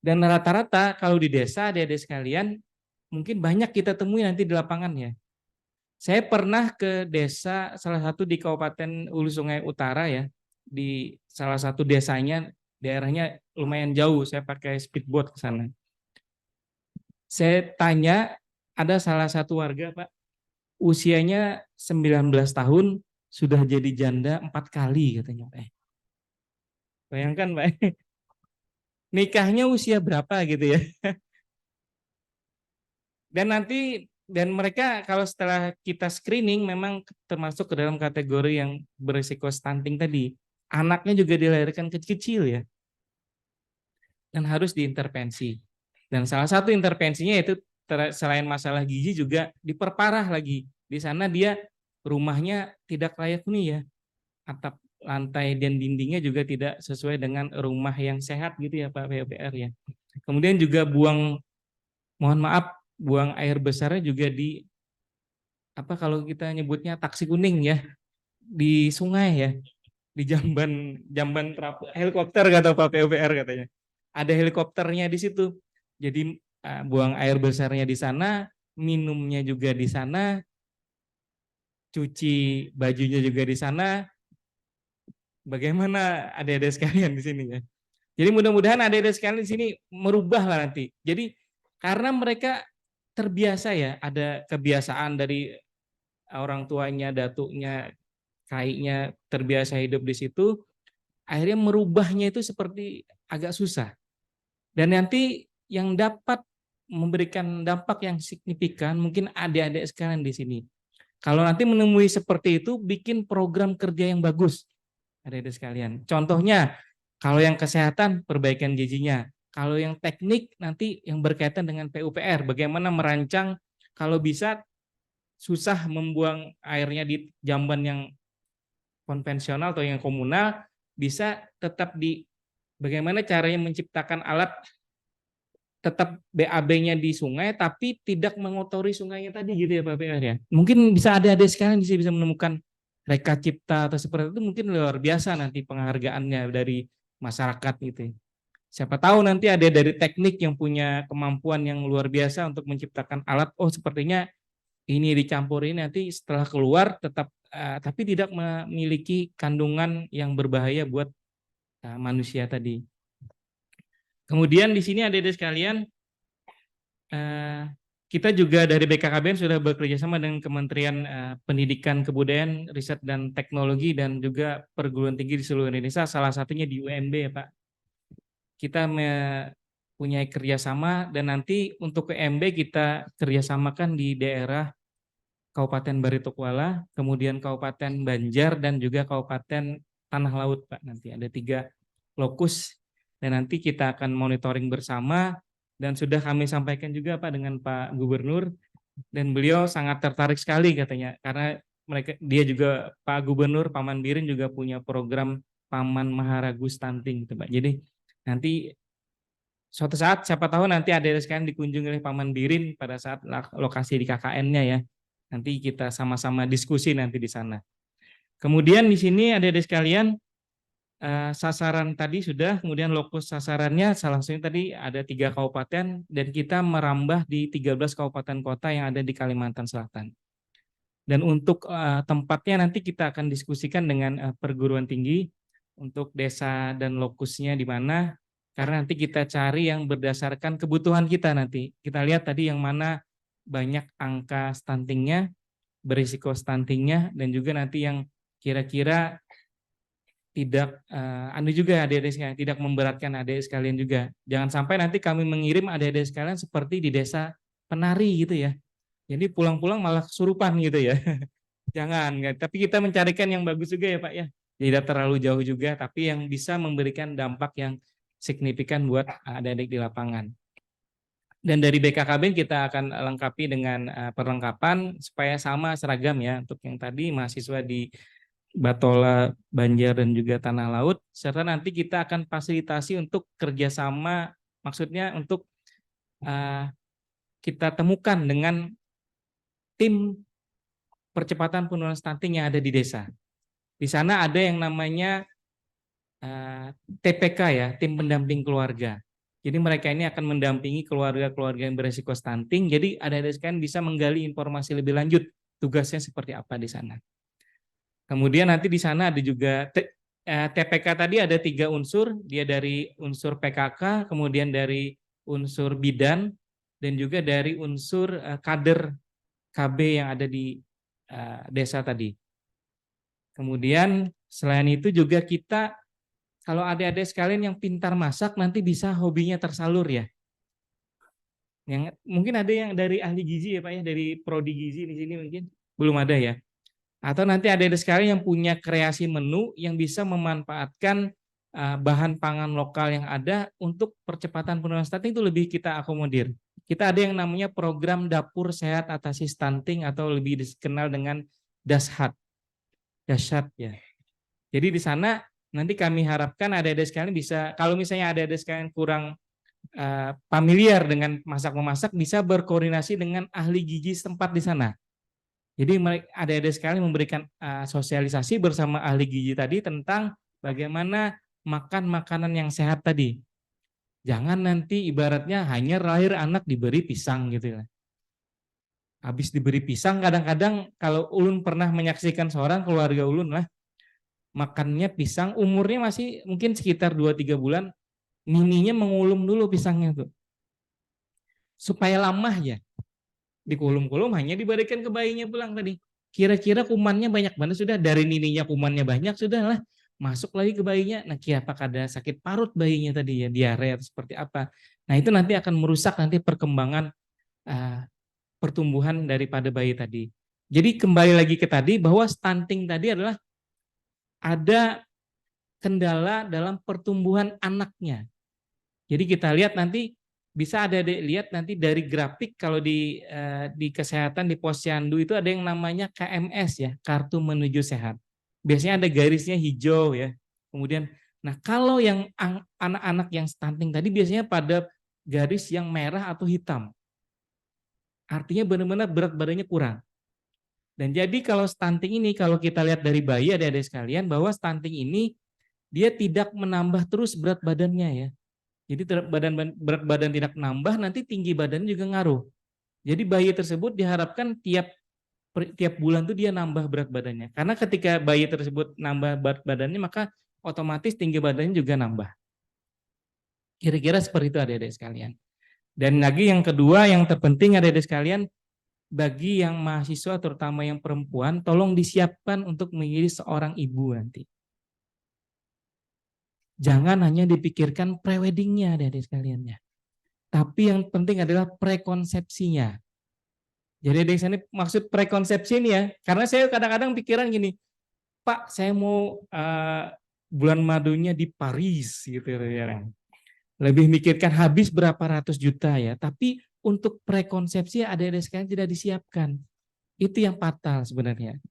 dan rata-rata kalau di desa adik-adik sekalian mungkin banyak kita temui nanti di lapangan ya. Saya pernah ke desa salah satu di Kabupaten Hulu Sungai Utara ya, di salah satu desanya, daerahnya lumayan jauh, saya pakai speedboat ke sana. Saya tanya, ada salah satu warga Pak, usianya 19 tahun, sudah jadi janda 4 kali katanya Pak. Bayangkan Pak, nikahnya usia berapa gitu ya. Dan mereka kalau setelah kita screening memang termasuk ke dalam kategori yang berisiko stunting tadi. Anaknya juga dilahirkan kecil-kecil ya. Dan harus diintervensi. Dan salah satu intervensinya itu selain masalah gizi juga diperparah lagi. Di sana dia rumahnya tidak layak huni ya. Atap lantai dan dindingnya juga tidak sesuai dengan rumah yang sehat gitu ya Pak PUPR ya. Kemudian juga mohon maaf, buang air besarnya juga di apa kalau kita nyebutnya taksi kuning ya, di sungai ya, di jamban helikopter kata Pak PUPR katanya. Ada helikopternya di situ. Jadi buang air besarnya di sana, minumnya juga di sana, cuci bajunya juga di sana. Bagaimana adik-adik sekalian di sini ya? Jadi mudah-mudahan adik-adik sekalian di sini merubah lah nanti. Jadi karena mereka terbiasa ya, ada kebiasaan dari orang tuanya, datuknya, kaiknya terbiasa hidup di situ, akhirnya merubahnya itu seperti agak susah. Dan nanti yang dapat memberikan dampak yang signifikan mungkin adik-adik sekalian di sini. Kalau nanti menemui seperti itu, bikin program kerja yang bagus, adik-adik sekalian. Contohnya, kalau yang kesehatan, perbaikan gizinya. Kalau yang teknik, nanti yang berkaitan dengan PUPR, bagaimana merancang, kalau bisa susah membuang airnya di jamban yang konvensional atau yang komunal, bisa tetap di bagaimana caranya menciptakan alat tetap BAB-nya di sungai tapi tidak mengotori sungainya tadi gitu ya Pak PR ya. Mungkin bisa adik-adik sekalian bisa menemukan reka cipta atau seperti itu, mungkin luar biasa nanti penghargaannya dari masyarakat gitu ya. Siapa tahu nanti ada dari teknik yang punya kemampuan yang luar biasa untuk menciptakan alat, oh sepertinya ini dicampurin nanti setelah keluar tetap tapi tidak memiliki kandungan yang berbahaya buat manusia tadi. Kemudian di sini adik-adik sekalian, kita juga dari BKKBN sudah bekerja sama dengan Kementerian Pendidikan, Kebudayaan, Riset dan Teknologi dan juga perguruan tinggi di seluruh Indonesia, salah satunya di UMB ya Pak. Kita mempunyai kerjasama dan nanti untuk UMB kita kerjasamakan di daerah Kabupaten Baritokuala, kemudian Kabupaten Banjar dan juga Kabupaten Tanah Laut Pak. Nanti ada 3 lokus. Dan nanti kita akan monitoring bersama dan sudah kami sampaikan juga Pak dengan Pak Gubernur dan beliau sangat tertarik sekali katanya karena dia juga Pak Gubernur Paman Birin juga punya program Paman Maharagu Stunting gitu Pak. Jadi nanti suatu saat siapa tahu nanti ada sekalian dikunjungi oleh Paman Birin pada saat lokasi di KKN-nya ya. Nanti kita sama-sama diskusi nanti di sana. Kemudian di sini ada sekalian sasaran tadi sudah, kemudian lokus sasarannya salah satunya tadi ada 3 kabupaten dan kita merambah di 13 kabupaten kota yang ada di Kalimantan Selatan. Dan untuk tempatnya nanti kita akan diskusikan dengan perguruan tinggi untuk desa dan lokusnya di mana, karena nanti kita cari yang berdasarkan kebutuhan kita nanti. Kita lihat tadi yang mana banyak angka stuntingnya, berisiko stuntingnya, dan juga nanti yang kira-kira tidak juga adik-adik sekalian, tidak memberatkan adik sekalian juga. Jangan sampai nanti kami mengirim adik-adik sekalian seperti di desa penari gitu ya. Jadi pulang-pulang malah kesurupan gitu ya. Jangan, tapi kita mencarikan yang bagus juga ya Pak ya. Tidak terlalu jauh juga, tapi yang bisa memberikan dampak yang signifikan buat adik-adik di lapangan. Dan dari BKKBN kita akan lengkapi dengan perlengkapan supaya sama seragam ya. Untuk yang tadi mahasiswa di Batola, Banjar, dan juga Tanah Laut, serta nanti kita akan fasilitasi untuk kerjasama, maksudnya untuk kita temukan dengan tim percepatan penurunan stunting yang ada di desa. Di sana ada yang namanya TPK ya, tim pendamping keluarga. Jadi mereka ini akan mendampingi keluarga-keluarga yang beresiko stunting, jadi adik-adik sekalian bisa menggali informasi lebih lanjut, tugasnya seperti apa di sana. Kemudian nanti di sana ada juga TPK tadi ada 3 unsur, dia dari unsur PKK, kemudian dari unsur bidan, dan juga dari unsur kader KB yang ada di desa tadi. Kemudian selain itu juga kita, kalau adik-adik sekalian yang pintar masak nanti bisa hobinya tersalur ya. Yang mungkin ada yang dari ahli gizi ya Pak ya, dari prodi gizi di sini mungkin belum ada ya. Atau nanti adik-adik sekalian yang punya kreasi menu yang bisa memanfaatkan bahan pangan lokal yang ada untuk percepatan penurunan stunting itu lebih kita akomodir. Kita ada yang namanya program Dapur Sehat Atasi Stunting atau lebih dikenal dengan DASHAT. DASHAT ya. Jadi di sana nanti kami harapkan adik-adik sekalian bisa, kalau misalnya adik-adik sekalian kurang familiar dengan masak-memasak, bisa berkoordinasi dengan ahli gizi setempat di sana. Jadi adik-adik sekalian memberikan sosialisasi bersama ahli gizi tadi tentang bagaimana makan makanan yang sehat tadi. Jangan nanti ibaratnya hanya lahir anak diberi pisang gitu ya. Habis diberi pisang kadang-kadang kalau ulun pernah menyaksikan seorang keluarga ulun lah, makannya pisang umurnya masih mungkin sekitar 2-3 bulan, nininya mengulum dulu pisangnya tuh. Supaya lama ya. Dikulum-kulum hanya diberikan ke bayinya pulang tadi. Kira-kira kumannya banyak mana sudah, dari nininya kumannya banyak sudah lah, masuk lagi ke bayinya. Nah, apakah ada sakit parut bayinya tadi ya, diare atau seperti apa. Nah, itu nanti akan merusak nanti perkembangan pertumbuhan daripada bayi tadi. Jadi kembali lagi ke tadi bahwa stunting tadi adalah ada kendala dalam pertumbuhan anaknya. Jadi kita lihat nanti, bisa ada lihat nanti dari grafik kalau di kesehatan di posyandu itu ada yang namanya KMS ya, kartu menuju sehat. Biasanya ada garisnya hijau ya. Kemudian, nah kalau yang anak-anak yang stunting tadi biasanya pada garis yang merah atau hitam. Artinya benar-benar berat badannya kurang. Dan jadi kalau stunting ini, kalau kita lihat dari bayi adik-adik sekalian, bahwa stunting ini dia tidak menambah terus berat badannya ya. Jadi berat badan tidak menambah, nanti tinggi badan juga ngaruh. Jadi bayi tersebut diharapkan tiap bulan tuh dia nambah berat badannya. Karena ketika bayi tersebut nambah berat badannya, maka otomatis tinggi badannya juga nambah. Kira-kira seperti itu adik-adik sekalian. Dan lagi yang kedua yang terpenting adik-adik sekalian, bagi yang mahasiswa terutama yang perempuan, tolong disiapkan untuk menjadi seorang ibu nanti. Jangan hanya dipikirkan preweddingnya adik-adik sekalian ya. Tapi yang penting adalah prekonsepsinya. Jadi adik sini maksud prekonsepsi ini ya, karena saya kadang-kadang pikiran gini, Pak saya mau bulan madunya di Paris gitu ya. Lebih mikirkan habis berapa ratus juta ya, tapi untuk prekonsepsi adik-adik sekalian tidak disiapkan. Itu yang fatal sebenarnya.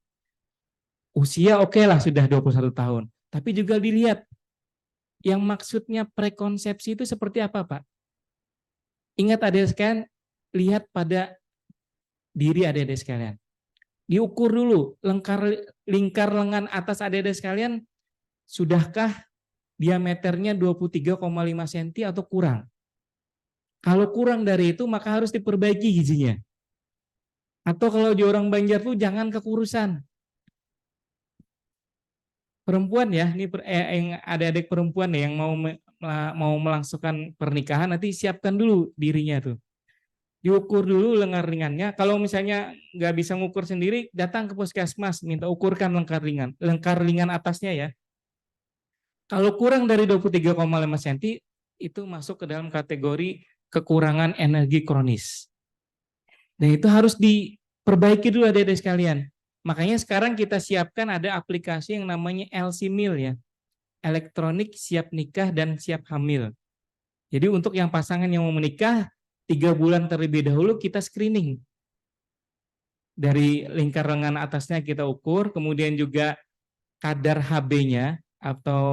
Usia oke lah sudah 21 tahun, tapi juga dilihat yang maksudnya prekonsepsi itu seperti apa Pak? Ingat adik-adik sekalian, lihat pada diri adik-adik sekalian. Diukur dulu lingkar lengan atas adik-adik sekalian, sudahkah diameternya 23,5 cm atau kurang? Kalau kurang dari itu maka harus diperbaiki gizinya. Atau kalau di orang Banjar tuh jangan kekurusan. Perempuan ya, ini yang adik-adik perempuan ya, yang mau melangsungkan pernikahan nanti siapkan dulu dirinya tuh. Diukur dulu lengan ringannya. Kalau misalnya nggak bisa ngukur sendiri, datang ke puskesmas, minta ukurkan lengkar ringan atasnya ya. Kalau kurang dari 23,5 cm, itu masuk ke dalam kategori kekurangan energi kronis. Dan itu harus diperbaiki dulu adik-adik sekalian. Makanya sekarang kita siapkan ada aplikasi yang namanya LC-Mil ya. Elektronik siap nikah dan siap hamil. Jadi untuk yang pasangan yang mau menikah, 3 bulan terlebih dahulu kita screening. Dari lingkar lengan atasnya kita ukur, kemudian juga kadar HB-nya atau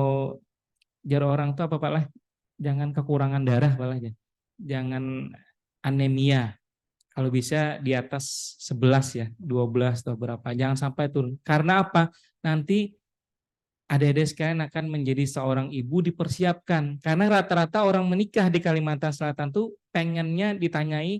jar orang tuh apa Pak lah? Jangan kekurangan darah Pak lah. Jangan anemia. Kalau bisa di atas 11 ya, 12 atau berapa. Jangan sampai turun. Karena apa? Nanti adik-adik sekalian akan menjadi seorang ibu dipersiapkan. Karena rata-rata orang menikah di Kalimantan Selatan tuh pengennya ditanyai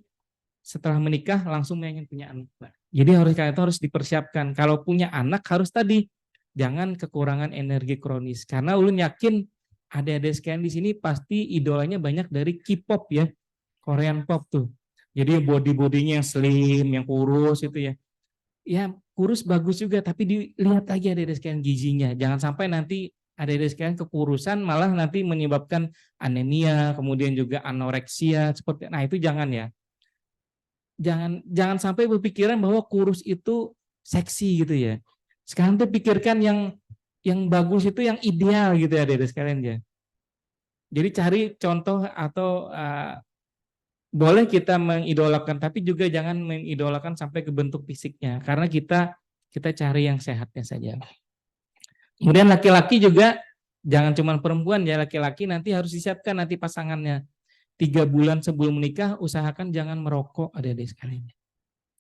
setelah menikah langsung pengen punya anak. Jadi harus dipersiapkan. Kalau punya anak harus tadi jangan kekurangan energi kronis. Karena ulun yakin adik-adik sekalian di sini pasti idolanya banyak dari K-pop ya, Korean pop tuh. Jadi body-bodinya yang slim, yang kurus itu ya. Ya kurus bagus juga, tapi dilihat lagi adik-adik sekalian gizinya. Jangan sampai nanti adik-adik sekalian kekurusan malah nanti menyebabkan anemia, kemudian juga anoreksia seperti. Nah itu jangan ya. Jangan sampai berpikiran bahwa kurus itu seksi gitu ya. Sekarang tuh pikirkan yang bagus itu yang ideal gitu ya adik-adik sekalian ya. Jadi cari contoh atau boleh kita mengidolakan, tapi juga jangan mengidolakan sampai ke bentuk fisiknya, karena kita cari yang sehatnya saja. Kemudian laki-laki juga jangan cuma perempuan ya, laki-laki nanti harus disiapkan nanti pasangannya 3 bulan sebelum menikah, usahakan jangan merokok adik-adik sekalian.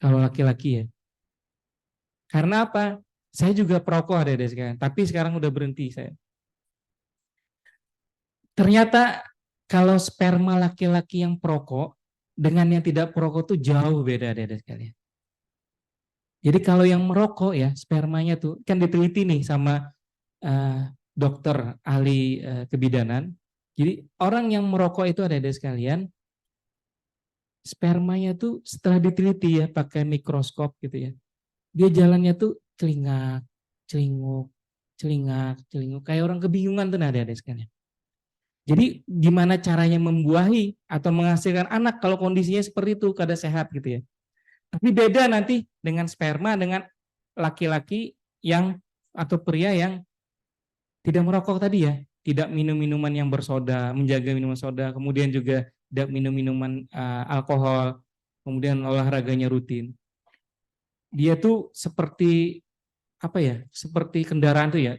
Kalau laki-laki ya. Karena apa? Saya juga perokok adik-adik sekalian, tapi sekarang udah berhenti saya. Ternyata kalau sperma laki-laki yang perokok dengan yang tidak perokok tuh jauh beda adik-adik sekalian. Jadi kalau yang merokok ya spermanya tuh kan diteliti nih sama dokter ahli kebidanan. Jadi orang yang merokok itu adik-adik sekalian, spermanya tuh setelah diteliti ya pakai mikroskop gitu ya, dia jalannya tuh celingak, celinguk, celingak, celinguk, kayak orang kebingungan tuh adik-adik sekalian. Jadi gimana caranya membuahi atau menghasilkan anak kalau kondisinya seperti itu, kada sehat gitu ya. Tapi beda nanti dengan sperma dengan laki-laki yang atau pria yang tidak merokok tadi ya, tidak minum minuman yang bersoda, menjaga minuman soda, kemudian juga tidak minum minuman alkohol, kemudian olahraganya rutin. Dia tuh seperti apa ya? Seperti kendaraan tuh ya,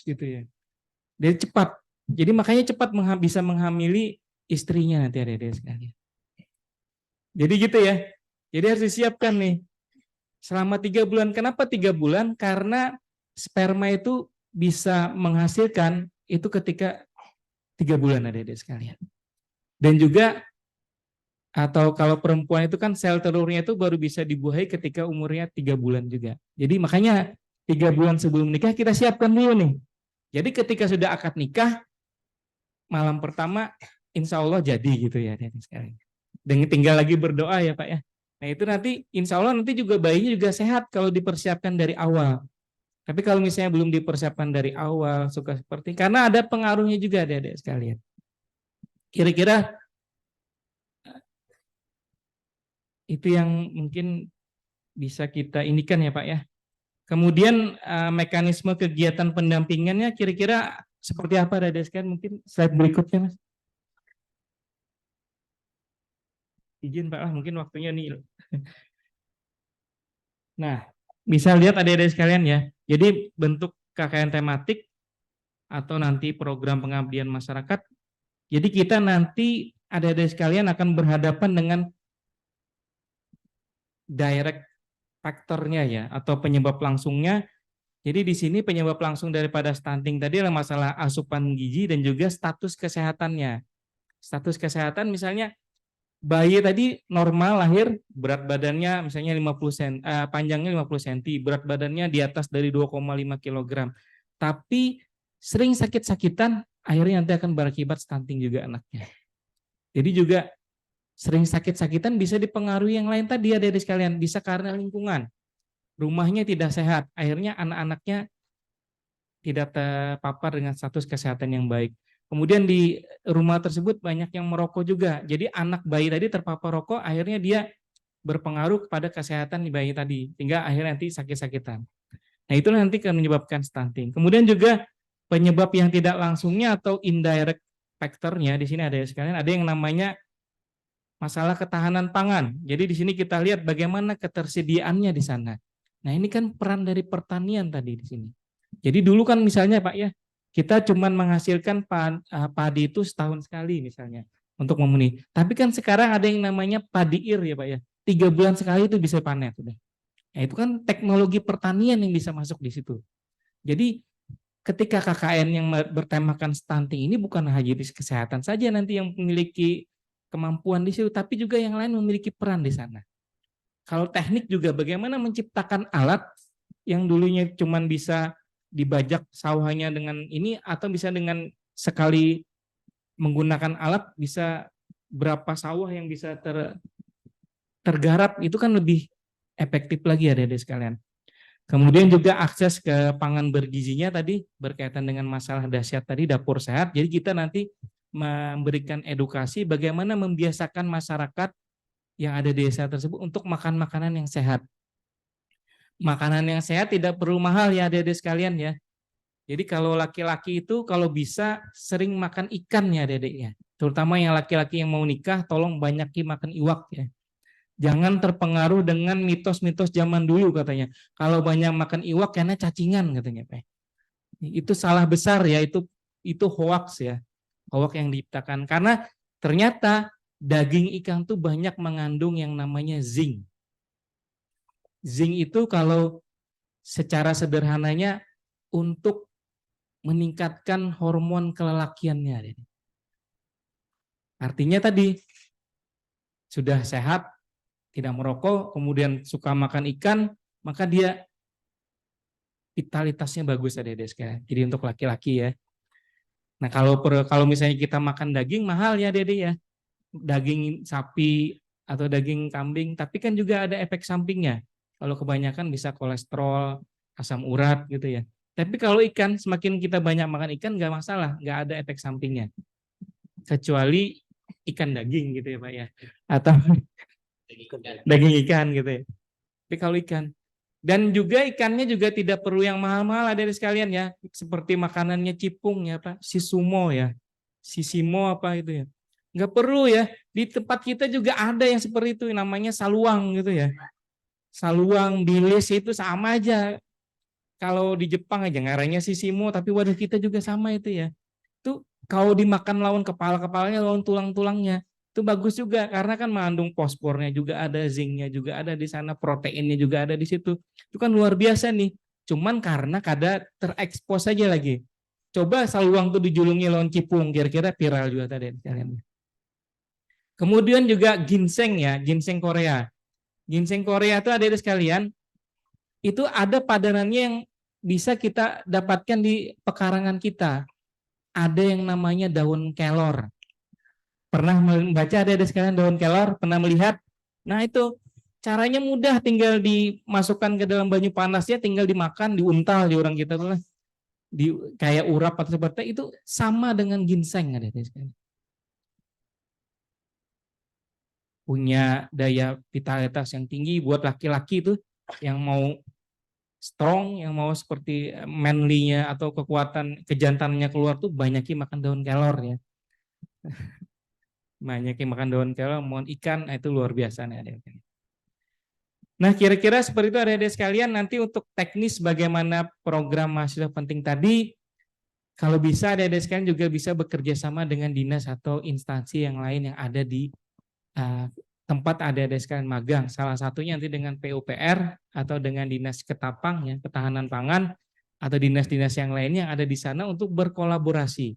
gitu ya. Dia cepat. Jadi makanya cepat bisa menghamili istrinya nanti adik-adik sekalian. Jadi gitu ya. Jadi harus disiapkan nih. Selama 3 bulan. Kenapa 3 bulan? Karena sperma itu bisa menghasilkan itu ketika 3 bulan adik-adik sekalian. Dan juga atau kalau perempuan itu kan sel telurnya itu baru bisa dibuahi ketika umurnya 3 bulan juga. Jadi makanya 3 bulan sebelum nikah kita siapkan dulu nih. Jadi ketika sudah akad nikah, malam pertama insya Allah jadi gitu ya adik-adik sekalian. Dan tinggal lagi berdoa ya Pak ya. Nah itu nanti insya Allah nanti juga bayinya juga sehat kalau dipersiapkan dari awal. Tapi kalau misalnya belum dipersiapkan dari awal, suka seperti, karena ada pengaruhnya juga adik-adik sekalian. Kira-kira itu yang mungkin bisa kita indikan ya Pak ya. Kemudian mekanisme kegiatan pendampingannya kira-kira seperti apa adik-adik sekalian? Mungkin slide berikutnya Mas. Izin Pak, mungkin waktunya nih. Nah, bisa lihat adik-adik sekalian ya. Jadi bentuk KKN tematik atau nanti program pengabdian masyarakat. Jadi kita nanti adik-adik sekalian akan berhadapan dengan direct faktornya ya atau penyebab langsungnya. Jadi di sini penyebab langsung daripada stunting tadi adalah masalah asupan gizi dan juga status kesehatannya. Status kesehatan misalnya bayi tadi normal lahir, berat badannya misalnya 50 cm, panjangnya 50 cm, berat badannya di atas dari 2,5 kg. Tapi sering sakit-sakitan, akhirnya nanti akan berakibat stunting juga anaknya. Jadi juga sering sakit-sakitan bisa dipengaruhi yang lain tadi adik-adik sekalian, bisa karena lingkungan. Rumahnya tidak sehat, akhirnya anak-anaknya tidak terpapar dengan status kesehatan yang baik. Kemudian di rumah tersebut banyak yang merokok juga. Jadi anak bayi tadi terpapar rokok, akhirnya dia berpengaruh kepada kesehatan di bayi tadi, sehingga akhirnya nanti sakit-sakitan. Nah itu nanti akan menyebabkan stunting. Kemudian juga penyebab yang tidak langsungnya atau indirect factornya di sini ada sekalian, ada yang namanya masalah ketahanan pangan. Jadi di sini kita lihat bagaimana ketersediaannya di sana. Nah ini kan peran dari pertanian tadi di sini. Jadi dulu kan misalnya Pak ya, kita cuma menghasilkan padi itu setahun sekali misalnya untuk memenuhi. Tapi kan sekarang ada yang namanya padi ir ya Pak ya, 3 bulan sekali itu bisa panen. Nah itu kan teknologi pertanian yang bisa masuk di situ. Jadi ketika KKN yang bertemakan stunting ini bukan hanya kesehatan saja nanti yang memiliki kemampuan di situ, tapi juga yang lain memiliki peran di sana. Kalau teknik juga bagaimana menciptakan alat yang dulunya cuma bisa dibajak sawahnya dengan ini atau bisa dengan sekali menggunakan alat bisa berapa sawah yang bisa tergarap, itu kan lebih efektif lagi adik-adik sekalian. Kemudian juga akses ke pangan bergizinya tadi berkaitan dengan masalah dahsyat tadi dapur sehat. Jadi kita nanti memberikan edukasi bagaimana membiasakan masyarakat yang ada di desa tersebut untuk makan makanan yang sehat. Makanan yang sehat tidak perlu mahal ya adik-adik sekalian ya. Jadi kalau laki-laki itu kalau bisa sering makan ikan ya adik-adik ya. Terutama yang laki-laki yang mau nikah tolong banyakin makan iwak ya. Jangan terpengaruh dengan mitos-mitos zaman dulu katanya. Kalau banyak makan iwak karena cacingan katanya Pak. Itu salah besar ya, itu hoax ya. Hoax yang diciptakan karena ternyata daging ikan tuh banyak mengandung yang namanya zinc. Zinc itu kalau secara sederhananya untuk meningkatkan hormon kelelakiannya. Artinya tadi sudah sehat, tidak merokok, kemudian suka makan ikan, maka dia vitalitasnya bagus adik-adik sekalian. Jadi untuk laki-laki ya. Nah, kalau misalnya kita makan daging mahal ya Dede ya. Daging sapi atau daging kambing, tapi kan juga ada efek sampingnya. Kalau kebanyakan bisa kolesterol, asam urat gitu ya. Tapi kalau ikan, semakin kita banyak makan ikan nggak masalah, nggak ada efek sampingnya. Kecuali ikan daging gitu ya Pak ya. Atau daging ikan gitu ya. Tapi kalau ikan. Dan juga ikannya juga tidak perlu yang mahal-mahal ada sekalian ya. Seperti makanannya cipung ya Pak, sisumo ya. Sisimo apa itu ya. Nggak perlu ya. Di tempat kita juga ada yang seperti itu, namanya saluang gitu ya. Saluang, bilis itu sama aja. Kalau di Jepang aja ngaranya sisimo, tapi waduh kita juga sama itu ya. Itu kalau dimakan lawan kepala-kepalanya, lawan tulang-tulangnya, itu bagus juga karena kan mengandung fosfornya juga ada, zinknya juga ada di sana, proteinnya juga ada di situ. Itu kan luar biasa nih. Cuman karena kadar terekspos saja lagi. Coba saluang tuh dijulungi lawan cipung, kira-kira viral juga tadi kalian. Kemudian juga ginseng ya, ginseng Korea. Ginseng Korea itu ada sekalian, itu ada padanannya yang bisa kita dapatkan di pekarangan kita. Ada yang namanya daun kelor. Pernah membaca ada sekalian daun kelor? Pernah melihat? Nah itu caranya mudah, tinggal dimasukkan ke dalam banyu panasnya, tinggal dimakan, diuntal di orang kita tuh lah. Kayak urap atau seperti itu sama dengan ginseng ada sekalian. Punya daya vitalitas yang tinggi buat laki-laki tuh yang mau strong, yang mau seperti manly-nya atau kekuatan kejantanannya keluar tuh banyakin makan daun kelor ya. Banyakin makan daun kelor, mohon ikan itu luar biasa nih. Nah kira-kira seperti itu adik-adik sekalian. Nanti untuk teknis bagaimana program mahasiswa penting tadi, kalau bisa adik-adik sekalian juga bisa bekerja sama dengan dinas atau instansi yang lain yang ada di tempat adik-adik sekalian magang. Salah satunya nanti dengan PUPR atau dengan dinas Ketapang ya, ketahanan pangan, atau dinas-dinas yang lainnya yang ada di sana untuk berkolaborasi.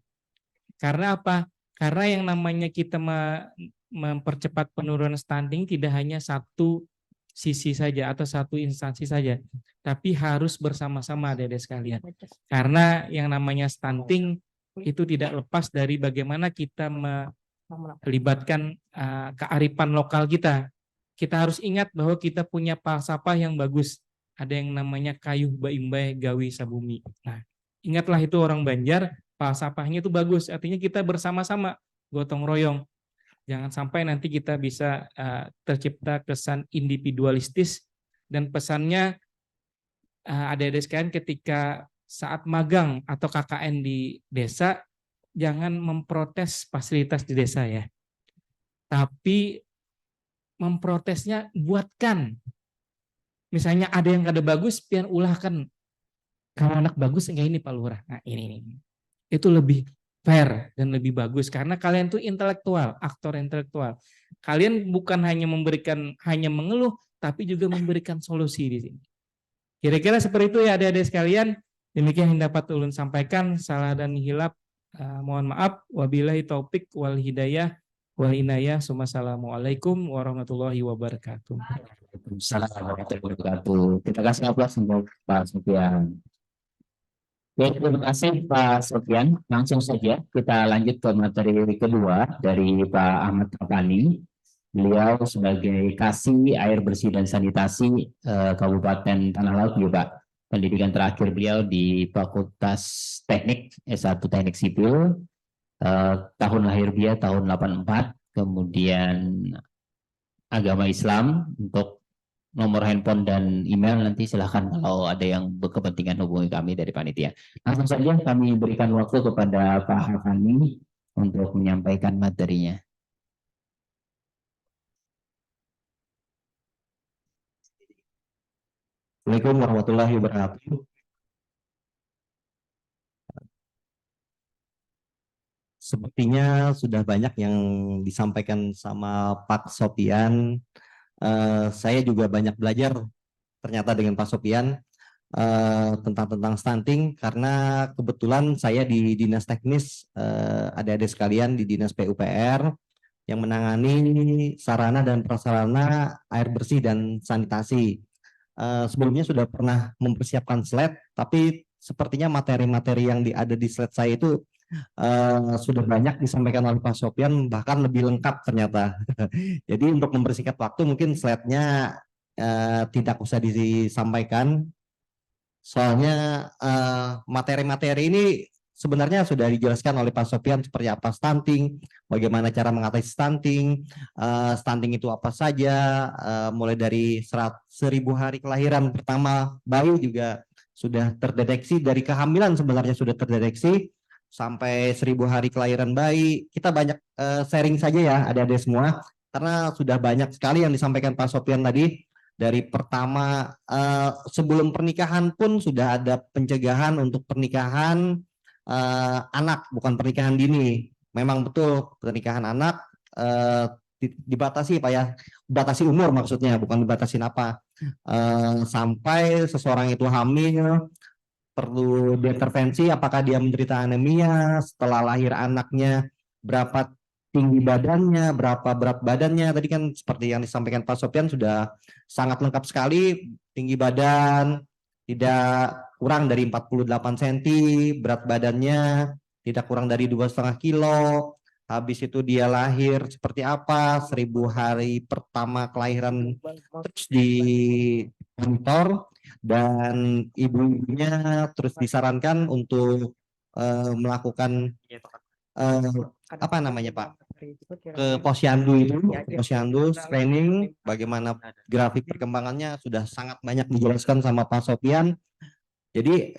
Karena apa? Karena yang namanya kita mempercepat penurunan stunting tidak hanya satu sisi saja atau satu instansi saja, tapi harus bersama-sama adik-adik sekalian. Karena yang namanya stunting itu tidak lepas dari bagaimana kita melibatkan kearifan lokal kita. Kita harus ingat bahwa kita punya falsafah yang bagus. Ada yang namanya kayuh baimbai gawi sabumi. Nah, ingatlah itu orang Banjar, falsafahnya itu bagus. Artinya kita bersama-sama, gotong royong. Jangan sampai nanti kita bisa tercipta kesan individualistis, dan pesannya adik-adik sekalian ketika saat magang atau KKN di desa, jangan memprotes fasilitas di desa ya. Tapi memprotesnya buatkan. Misalnya ada yang kada bagus, pian ulahkan. Kalau anak bagus enggak ini Pak Lurah. Nah ini. Itu lebih fair dan lebih bagus karena kalian tuh intelektual, aktor intelektual. Kalian bukan hanya mengeluh, tapi juga memberikan solusi di sini. Kira-kira seperti itu ya adik-adik sekalian. Demikian yang dapat ulun sampaikan. Salah dan hilap mohon maaf. Wabillahi taufik wal hidayah wal inayah. Wassalamualaikum warahmatullahi wabarakatuh. Waalaikumsalam warahmatullahi wabarakatuh. Kita kasih aplaus untuk Pak Sofian. Oke, terima kasih Pak Sofian. Langsung saja kita lanjut ke materi kedua dari Pak Ahmad Taufani. Beliau sebagai Kasih Air Bersih dan Sanitasi Kabupaten Tanah Laut juga. Pendidikan terakhir beliau di Fakultas Teknik S1 Teknik Sipil. Tahun lahir dia tahun 84. Kemudian agama Islam. Untuk nomor handphone dan email nanti silahkan kalau ada yang berkepentingan hubungi kami dari panitia. Langsung saja kami berikan waktu kepada Pak Hafani untuk menyampaikan materinya. Assalamualaikum warahmatullahi wabarakatuh. Sepertinya sudah banyak yang disampaikan sama Pak Sofian. Saya juga banyak belajar ternyata dengan Pak Sofian tentang stunting, karena kebetulan saya di dinas teknis, adik-adik sekalian di dinas PUPR yang menangani sarana dan prasarana air bersih dan sanitasi. Sebelumnya sudah pernah mempersiapkan slide, tapi sepertinya materi-materi yang ada di slide saya itu sudah banyak disampaikan oleh Pak Sopyan, bahkan lebih lengkap ternyata. Jadi untuk mempersingkat waktu mungkin slide-nya tidak usah disampaikan, soalnya materi-materi ini sebenarnya sudah dijelaskan oleh Pak Sopyan seperti apa stunting, bagaimana cara mengatasi stunting, stunting itu apa saja, mulai dari 1000 hari kelahiran pertama bayi juga sudah terdeteksi, dari kehamilan sebenarnya sudah terdeteksi, sampai 1000 hari kelahiran bayi. Kita banyak sharing saja ya adik-adik semua, karena sudah banyak sekali yang disampaikan Pak Sopyan tadi. Dari pertama sebelum pernikahan pun sudah ada pencegahan untuk pernikahan anak, bukan pernikahan dini. Memang betul pernikahan anak dibatasi Pak ya, batasi umur maksudnya, bukan dibatasin apa. Sampai seseorang itu hamil perlu diintervensi, apakah dia menderita anemia, setelah lahir anaknya berapa tinggi badannya, berapa berat badannya. Tadi kan seperti yang disampaikan Pak Sopyan sudah sangat lengkap sekali. Tinggi badan tidak kurang dari 48 cm, berat badannya tidak kurang dari 2,5 kilo. Habis itu dia lahir seperti apa, 1000 hari pertama kelahiran terus di monitor, dan ibunya terus disarankan untuk melakukan apa namanya Pak, ke posyandu itu, posyandu screening, bagaimana grafik perkembangannya sudah sangat banyak dijelaskan sama Pak Sopyan. Jadi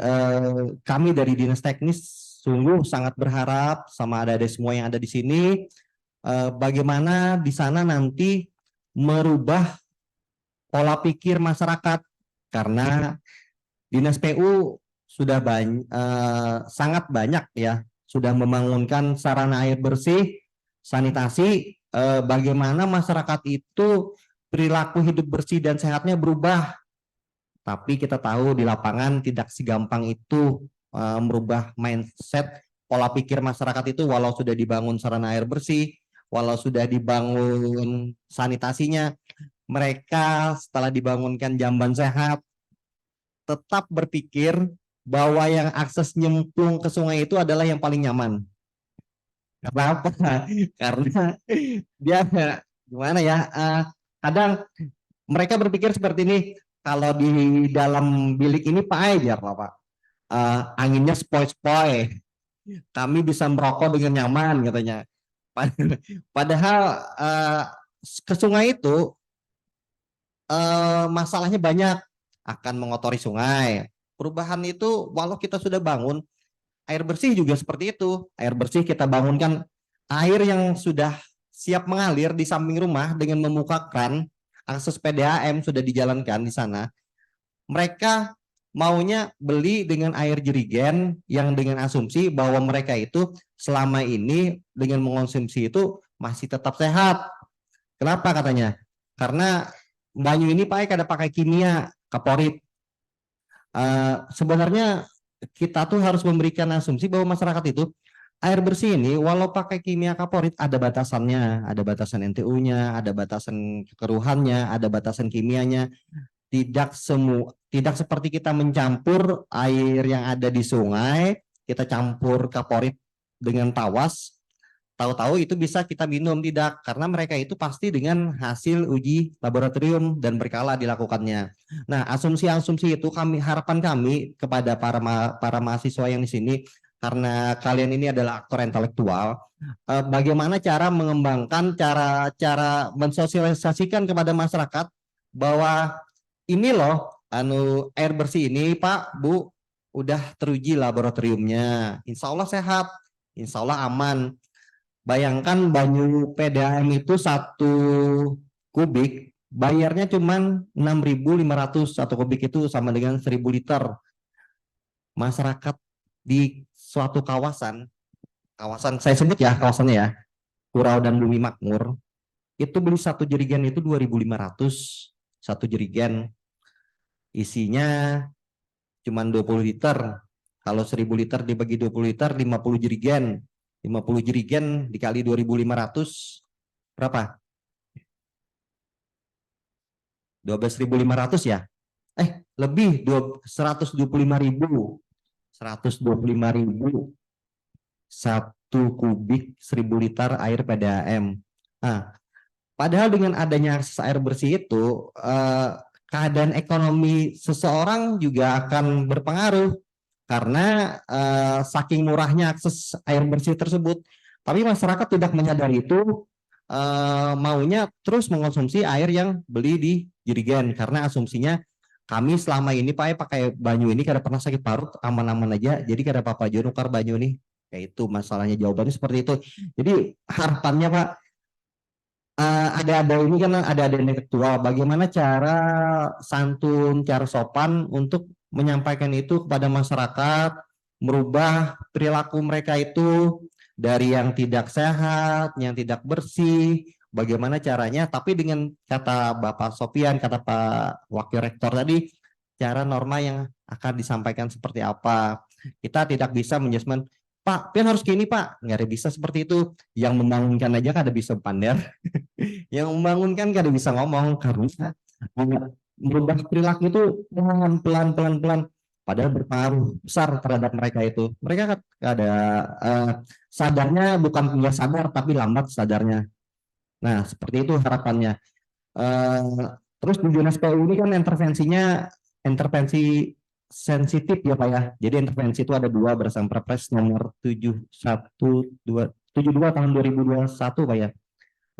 kami dari Dinas Teknis sungguh sangat berharap sama adik-adik semua yang ada di sini, bagaimana di sana nanti merubah pola pikir masyarakat, karena Dinas PU sudah sangat banyak ya, sudah membangunkan sarana air bersih, sanitasi, bagaimana masyarakat itu perilaku hidup bersih dan sehatnya berubah. Tapi kita tahu di lapangan tidak segampang itu merubah mindset, pola pikir masyarakat itu, walau sudah dibangun sarana air bersih, walau sudah dibangun sanitasinya, mereka setelah dibangunkan jamban sehat tetap berpikir bahwa yang akses nyemplung ke sungai itu adalah yang paling nyaman. Kenapa? Karena dia gimana ya? Kadang mereka berpikir seperti ini, kalau di dalam bilik ini aja Pak. Anginnya sepoi-sepoi. Kami bisa merokok dengan nyaman katanya. Padahal ke sungai itu masalahnya banyak, akan mengotori sungai. Perubahan itu walau kita sudah bangun, air bersih juga seperti itu. Air bersih kita bangunkan, air yang sudah siap mengalir di samping rumah dengan membuka keran, akses PDAM sudah dijalankan di sana. Mereka maunya beli dengan air jerigen yang dengan asumsi bahwa mereka itu selama ini dengan mengonsumsi itu masih tetap sehat. Kenapa katanya? Karena banyu ini Pak ada pakai kimia kaporit. Sebenarnya kita tuh harus memberikan asumsi bahwa masyarakat itu air bersih ini walau pakai kimia kaporit ada batasannya, ada batasan NTU-nya, ada batasan keruhannya, ada batasan kimianya. Tidak seperti kita mencampur air yang ada di sungai, kita campur kaporit dengan tawas, tahu-tahu itu bisa kita minum, tidak, karena mereka itu pasti dengan hasil uji laboratorium dan berkala dilakukannya. Nah, asumsi-asumsi itu harapan kami kepada para mahasiswa yang di sini, karena kalian ini adalah aktor intelektual, bagaimana cara mengembangkan, cara mensosialisasikan kepada masyarakat bahwa ini loh air bersih ini Pak, Bu, udah teruji laboratoriumnya, insya Allah sehat, insya Allah aman. Bayangkan banyu PDAM itu 1 kubik bayarnya cuma 6.500, 1 kubik itu sama dengan 1.000 liter. Masyarakat di suatu kawasan saya sebut ya kawasannya ya, Kurau dan Bumi Makmur, itu beli 1 jerigen itu 2.500, 1 jerigen isinya cuma 20 liter. Kalau 1.000 liter dibagi 20 liter, 50 jerigen. 50 jerigen dikali 2.500 berapa? 12.500 ya? Lebih 125.000. 125.000. kubik 1.000 liter air PDAM. Nah, padahal dengan adanya akses air bersih itu, keadaan ekonomi seseorang juga akan berpengaruh karena saking murahnya akses air bersih tersebut. Tapi masyarakat tidak menyadari itu, maunya terus mengonsumsi air yang beli di jerigen karena asumsinya kami selama ini Pak pakai banyu ini kada pernah sakit parut, aman-aman aja. Jadi kada apa-apa aja nukar banyu nih. Kayak itu masalahnya, jawabannya seperti itu. Jadi harapannya Pak, ada ini kan ada intelektual, bagaimana cara santun, cara sopan untuk menyampaikan itu kepada masyarakat, merubah perilaku mereka itu dari yang tidak sehat, yang tidak bersih, bagaimana caranya, tapi dengan kata Bapak Sofian, kata Pak Wakil Rektor tadi, cara norma yang akan disampaikan seperti apa. Kita tidak bisa menjudgment, Pak, pian harus gini Pak, nggak ada bisa seperti itu. Yang membangunkan aja kan ada bisa pander. Yang membangunkan kan ada bisa ngomong karena merubah perilaku itu pelan. Padahal berpengaruh besar terhadap mereka itu. Mereka kan ada sadarnya bukan punya sadar tapi lambat sadarnya. Nah seperti itu harapannya. Terus di Dinas PU ini kan intervensi sensitif ya Pak ya. Jadi intervensi itu ada 2 berdasarkan Perpres nomor 72 tahun 2021 Pak ya.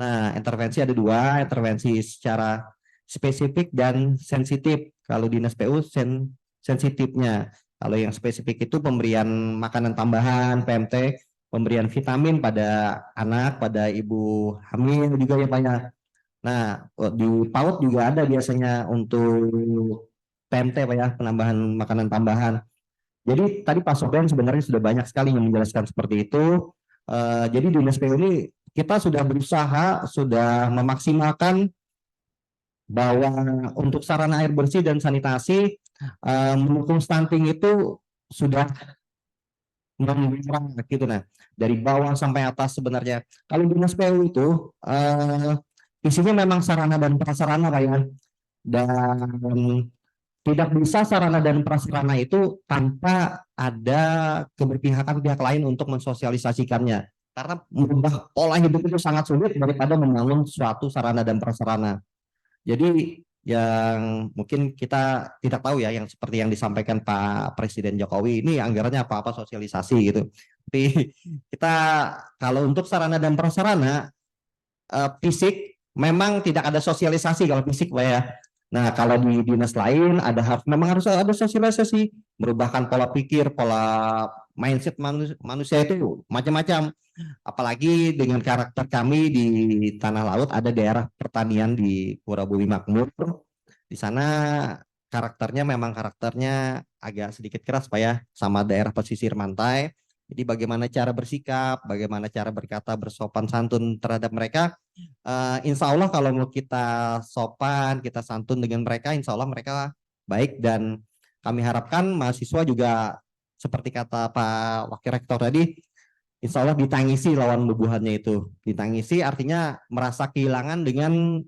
Nah, intervensi ada 2, intervensi secara spesifik dan sensitif. Kalau Dinas PU sensitifnya. Kalau yang spesifik itu pemberian makanan tambahan, PMT, pemberian vitamin pada anak, pada ibu hamil juga ya Pak ya. Nah, di PAUD juga ada biasanya untuk PMT Pak ya, penambahan makanan tambahan. Jadi tadi Pak Sofian sebenarnya sudah banyak sekali yang menjelaskan seperti itu. Jadi di Dinas PU ini kita sudah berusaha, sudah memaksimalkan bahwa untuk sarana air bersih dan sanitasi mendukung stunting itu sudah merah gitu. Nah, dari bawah sampai atas sebenarnya. Kalau Dinas PU itu isinya memang sarana dan prasarana Pak ya. Dan tidak bisa sarana dan prasarana itu tanpa ada keberpihakan pihak lain untuk mensosialisasikannya. Karena merubah pola hidup itu sangat sulit daripada membangun suatu sarana dan prasarana. Jadi yang mungkin kita tidak tahu ya, yang seperti yang disampaikan Pak Presiden Jokowi ini anggarannya apa-apa sosialisasi gitu. Tapi kita kalau untuk sarana dan prasarana fisik memang tidak ada sosialisasi kalau fisik Pak ya. Nah, kalau di dinas lain memang harus ada sosialisasi, merubahkan pola pikir, pola mindset manusia itu macam-macam. Apalagi dengan karakter kami di Tanah Laut, ada daerah pertanian di Pura Bumi Makmur. Di sana karakternya agak sedikit keras Pak ya, sama daerah pesisir pantai. Jadi bagaimana cara bersikap, bagaimana cara berkata bersopan santun terhadap mereka. Insya Allah kalau mau kita sopan, kita santun dengan mereka, insya Allah mereka baik. Dan kami harapkan mahasiswa juga seperti kata Pak Wakil Rektor tadi, insya Allah ditangisi lawan bubuhannya itu. Ditangisi artinya merasa kehilangan dengan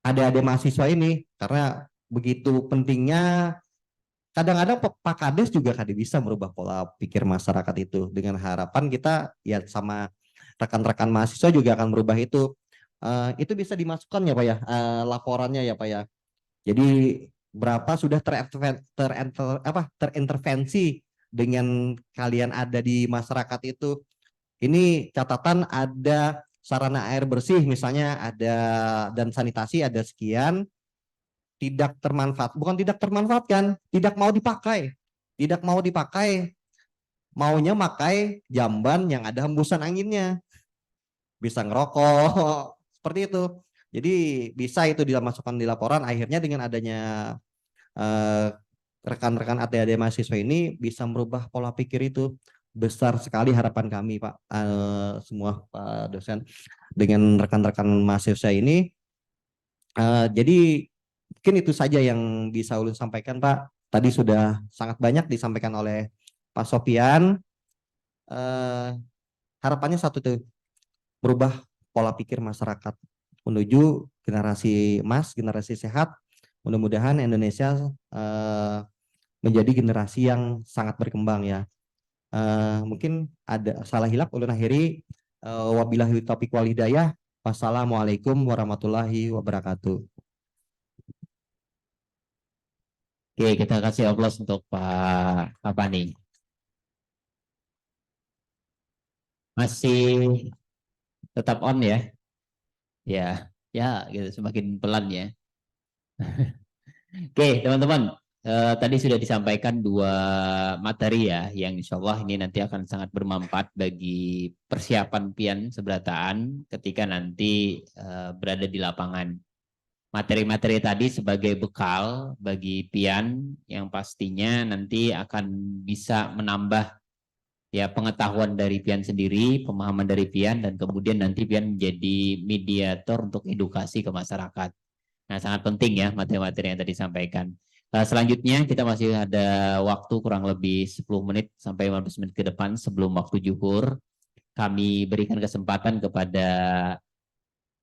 adik-adik mahasiswa ini. Karena begitu pentingnya. Kadang-kadang Pak Kades juga bisa merubah pola pikir masyarakat itu. Dengan harapan kita ya sama rekan-rekan mahasiswa juga akan merubah itu. Itu bisa dimasukkan ya Pak ya, laporannya ya Pak ya. Jadi berapa sudah terintervensi dengan kalian ada di masyarakat itu. Ini catatan ada sarana air bersih misalnya ada dan sanitasi ada sekian, tidak termanfaatkan, tidak mau dipakai, maunya pakai jamban yang ada hembusan anginnya, bisa ngerokok seperti itu. Jadi bisa itu dimasukkan di laporan. Akhirnya dengan adanya rekan-rekan adik-adik mahasiswa ini bisa merubah pola pikir itu. Besar sekali harapan kami Pak, semua Pak dosen dengan rekan-rekan mahasiswa ini. Jadi mungkin itu saja yang bisa ulun sampaikan Pak. Tadi sudah sangat banyak disampaikan oleh Pak Sofian. Harapannya satu tuh, berubah pola pikir masyarakat menuju generasi emas, generasi sehat. Mudah-mudahan Indonesia menjadi generasi yang sangat berkembang ya. Mungkin ada salah hilap ulun akhiri. Wabillahi taufiq wal hidayah. Wassalamualaikum warahmatullahi wabarakatuh. Oke, kita kasih aplaus untuk Pak apa nih? Masih tetap on ya? Ya, ya gitu semakin pelan ya. Oke, teman-teman, tadi sudah disampaikan 2 materi ya, yang insya Allah ini nanti akan sangat bermanfaat bagi persiapan pian seberataan ketika nanti berada di lapangan. Materi-materi tadi sebagai bekal bagi pian yang pastinya nanti akan bisa menambah ya pengetahuan dari pian sendiri, pemahaman dari pian, dan kemudian nanti pian menjadi mediator untuk edukasi ke masyarakat. Nah, sangat penting ya materi-materi yang tadi disampaikan. Selanjutnya kita masih ada waktu kurang lebih 10 menit sampai 15 menit ke depan sebelum waktu zuhur. Kami berikan kesempatan kepada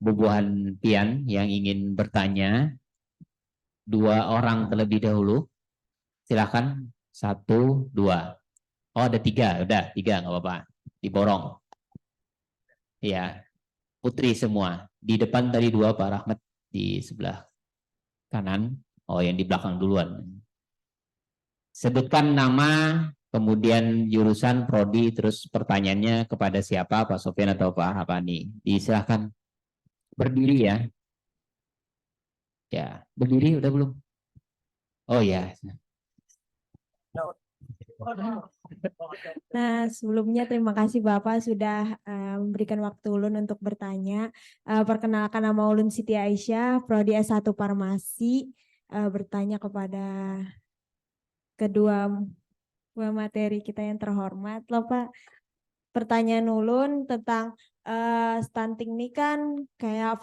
bubuhan pian yang ingin bertanya. 2 orang terlebih dahulu. Silakan 1, 2. Oh, ada 3. Udah 3 nggak apa-apa. Diborong. Ya, putri semua. Di depan tadi 2, Pak Rahmat di sebelah kanan. Oh, yang di belakang duluan. Sebutkan nama, kemudian jurusan, prodi, terus pertanyaannya kepada siapa, Pak Sofian atau Pak Hapani. Silakan berdiri ya. Ya, berdiri udah belum? Oh ya. Nah, sebelumnya terima kasih Bapak sudah memberikan waktu ulun untuk bertanya. Perkenalkan, nama ulun Siti Aisyah, Prodi S1 Farmasi. Bertanya kepada kedua materi kita yang terhormat loh Pak. Pertanyaan ulun tentang stunting ini kan kayak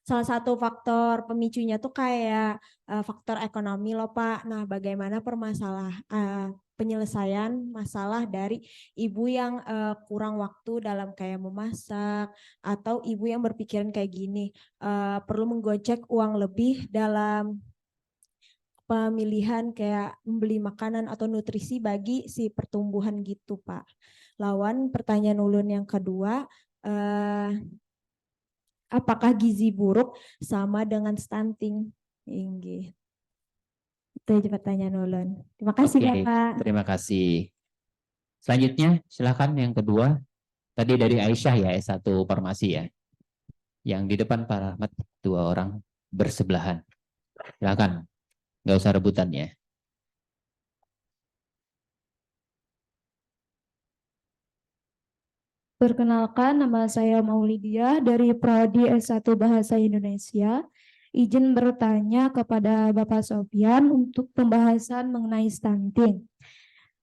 salah satu faktor pemicunya tuh kayak faktor ekonomi loh Pak. Nah, bagaimana penyelesaian masalah dari ibu yang kurang waktu dalam kayak memasak, atau ibu yang berpikiran kayak gini, perlu menggocek uang lebih dalam pemilihan kayak membeli makanan atau nutrisi bagi si pertumbuhan gitu Pak. Lawan pertanyaan ulun yang kedua, apakah gizi buruk sama dengan stunting? Inggih. Itu aja pertanyaan ulun. Terima kasih Oke, Bapak. terima kasih. Selanjutnya, silakan yang kedua. Tadi dari Aisyah ya, S1 Farmasi ya. Yang di depan Pak Rahmat, 2 orang bersebelahan. Silakan, nggak usah rebutan ya. Perkenalkan, nama saya Maulidia dari Prodi S1 Bahasa Indonesia. Izin bertanya kepada Bapak Sofian untuk pembahasan mengenai stunting.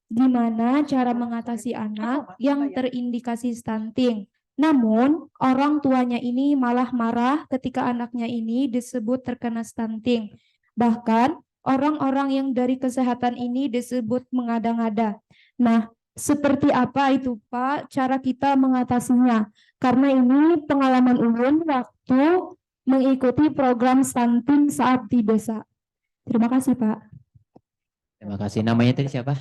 Gimana cara mengatasi anak yang terindikasi stunting? Namun, orang tuanya ini malah marah ketika anaknya ini disebut terkena stunting. Bahkan, orang-orang yang dari kesehatan ini disebut mengada-ngada. Nah, seperti apa itu Pak cara kita mengatasinya? Karena ini pengalaman ulun waktu mengikuti program stunting saat di desa. Terima kasih Pak. Terima kasih. Namanya tadi siapa?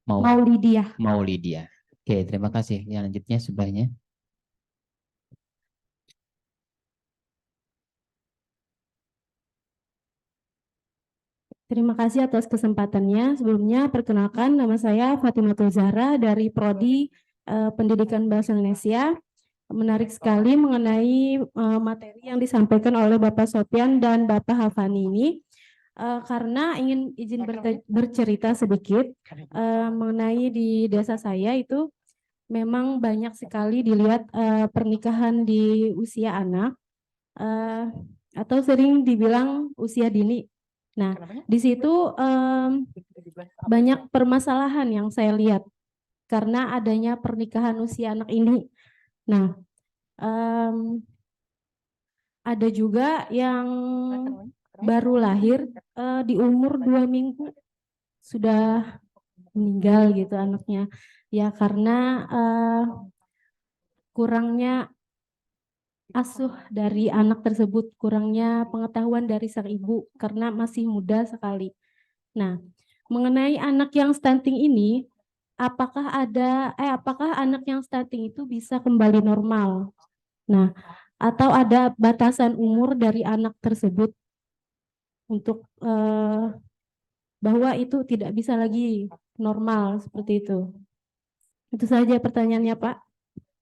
Maulidia. Maulidia. Oke, terima kasih. Yang lanjutnya sebelahnya. Terima kasih atas kesempatannya. Sebelumnya perkenalkan, nama saya Fatimatul Zahra dari Prodi Pendidikan Bahasa Indonesia. Menarik sekali mengenai materi yang disampaikan oleh Bapak Sofian dan Bapak Hafani ini. Karena izin bercerita sedikit mengenai di desa saya itu memang banyak sekali dilihat pernikahan di usia anak atau sering dibilang usia dini. Nah, di situ banyak permasalahan yang saya lihat karena adanya pernikahan usia anak ini. Nah, ada juga yang baru lahir di umur 2 minggu sudah meninggal gitu anaknya. Ya karena kurangnya asuh dari anak tersebut, kurangnya pengetahuan dari sang ibu karena masih muda sekali. Nah, mengenai anak yang stunting ini, apakah anak yang stunting itu bisa kembali normal? Nah, atau ada batasan umur dari anak tersebut untuk bahwa itu tidak bisa lagi normal seperti itu. Itu saja pertanyaannya, Pak.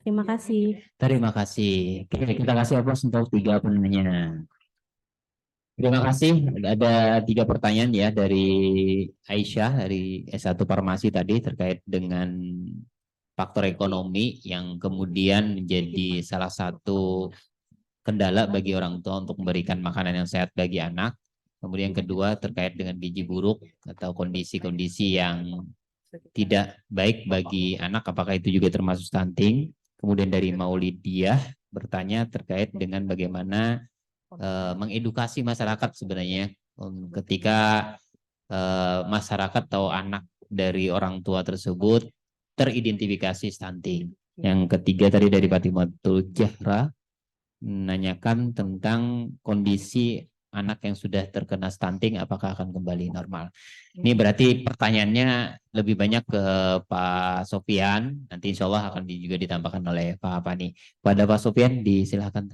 Terima kasih. Terima kasih. Oke, kita kasih aplaus untuk 3 penanya. Terima kasih. Ada 3 pertanyaan ya dari Aisyah dari S1 Farmasi tadi terkait dengan faktor ekonomi yang kemudian menjadi salah satu kendala bagi orang tua untuk memberikan makanan yang sehat bagi anak. Kemudian kedua terkait dengan gizi buruk atau kondisi-kondisi yang tidak baik bagi anak, apakah itu juga termasuk stunting. Kemudian dari Maulidiah bertanya terkait dengan bagaimana mengedukasi masyarakat sebenarnya ketika masyarakat atau anak dari orang tua tersebut teridentifikasi stunting. Yang ketiga tadi dari Fatimatul Jahra menanyakan tentang kondisi anak yang sudah terkena stunting apakah akan kembali normal. Ini berarti pertanyaannya lebih banyak ke Pak Sofian, nanti insya Allah akan juga ditambahkan oleh Pak Pani. Pada Pak Sofian disilahkan.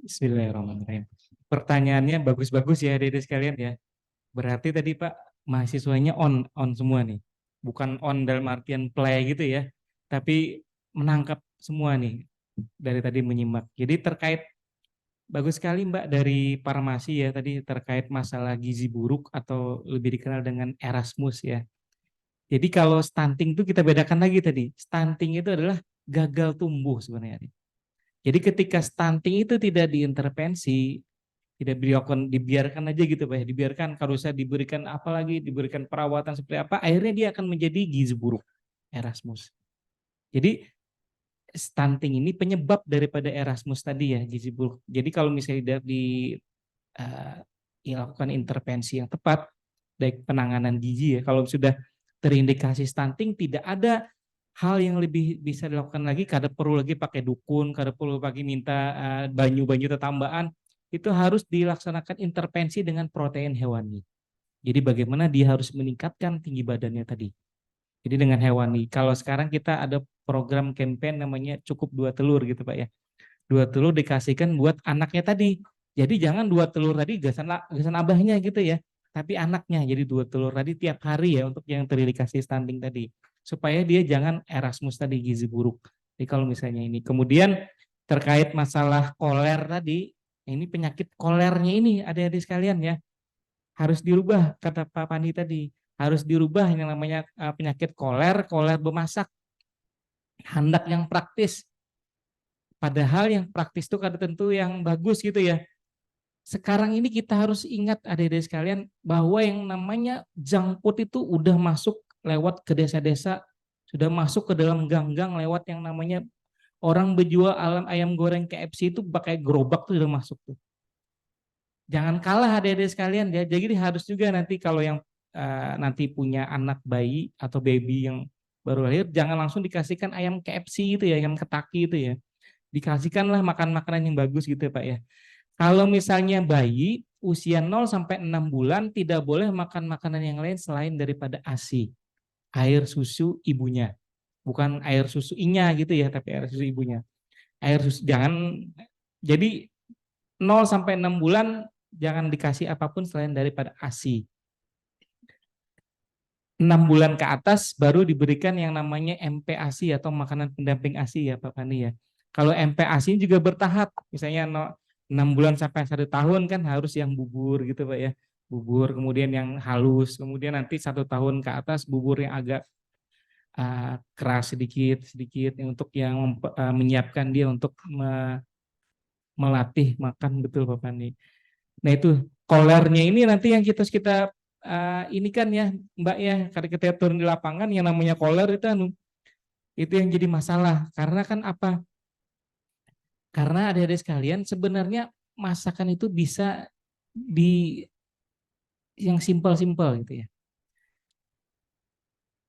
Bismillahirrahmanirrahim. Pertanyaannya bagus-bagus ya adik-adik sekalian ya. Berarti tadi Pak mahasiswanya on semua nih. Bukan on dalam artian play gitu ya. Tapi menangkap semua nih dari tadi menyimak. Jadi terkait bagus sekali Mbak dari farmasi ya tadi terkait masalah gizi buruk atau lebih dikenal dengan Erasmus ya. Jadi kalau stunting itu kita bedakan lagi tadi. Stunting itu adalah gagal tumbuh sebenarnya. Jadi ketika stunting itu tidak diintervensi, tidak dibiarkan aja gitu Pak ya, dibiarkan kalau saya diberikan apa lagi, diberikan perawatan seperti apa, akhirnya dia akan menjadi gizi buruk, Erasmus. Jadi stunting ini penyebab daripada Erasmus tadi ya, gizi buruk. Jadi kalau misalnya tidak dilakukan intervensi yang tepat, baik penanganan gizi ya, kalau sudah terindikasi stunting tidak ada hal yang lebih bisa dilakukan lagi, kada perlu lagi pakai dukun, kada perlu lagi minta banyu-banyu tetambahan, itu harus dilaksanakan intervensi dengan protein hewani. Jadi bagaimana dia harus meningkatkan tinggi badannya tadi. Jadi dengan hewani. Kalau sekarang kita ada program campaign namanya cukup 2 telur gitu Pak ya. 2 telur dikasihkan buat anaknya tadi. Jadi jangan 2 telur tadi gasan abahnya gitu ya. Tapi anaknya jadi 2 telur tadi tiap hari ya untuk yang terindikasi stunting tadi. Supaya dia jangan Erasmus tadi gizi buruk. Jadi kalau misalnya ini. Kemudian terkait masalah koler tadi. Ini penyakit kolernya ini adik-adik sekalian ya. Harus dirubah kata Pak Pandi tadi. Harus dirubah yang namanya penyakit koler bermasak. Handak yang praktis. Padahal yang praktis itu kada tentu yang bagus gitu ya. Sekarang ini kita harus ingat adik-adik sekalian bahwa yang namanya junk food itu udah masuk lewat ke desa-desa, sudah masuk ke dalam gang-gang lewat yang namanya orang berjual ayam goreng KFC itu pakai gerobak tuh udah masuk tuh. Jangan kalah adik-adik sekalian ya. Jadi harus juga nanti kalau yang nanti punya anak bayi atau baby yang baru lahir, jangan langsung dikasihkan ayam KFC itu ya, ayam ketaki itu ya. Dikasihkanlah makan makanan yang bagus gitu ya Pak ya. Kalau misalnya bayi usia 0 sampai 6 bulan tidak boleh makan makanan yang lain selain daripada ASI, air susu ibunya. Bukan air susu inya gitu ya, tapi air susu ibunya. Air susu jangan, jadi 0 sampai 6 bulan jangan dikasih apapun selain daripada ASI. 6 bulan ke atas baru diberikan yang namanya MPASI atau makanan pendamping ASI ya Pak Pani ya. Kalau MPASI juga bertahap, misalnya 6 bulan sampai 1 tahun kan harus yang bubur gitu Pak ya. Bubur, kemudian yang halus, kemudian nanti 1 tahun ke atas bubur yang agak keras sedikit untuk yang menyiapkan dia untuk melatih makan betul Pak Pani. Nah itu kolernya ini nanti yang kita ini kan ya Mbak ya, karena kita turun di lapangan yang namanya koler itu yang jadi masalah karena kan apa? Karena adik-adik sekalian sebenarnya masakan itu bisa yang simpel-simpel gitu ya.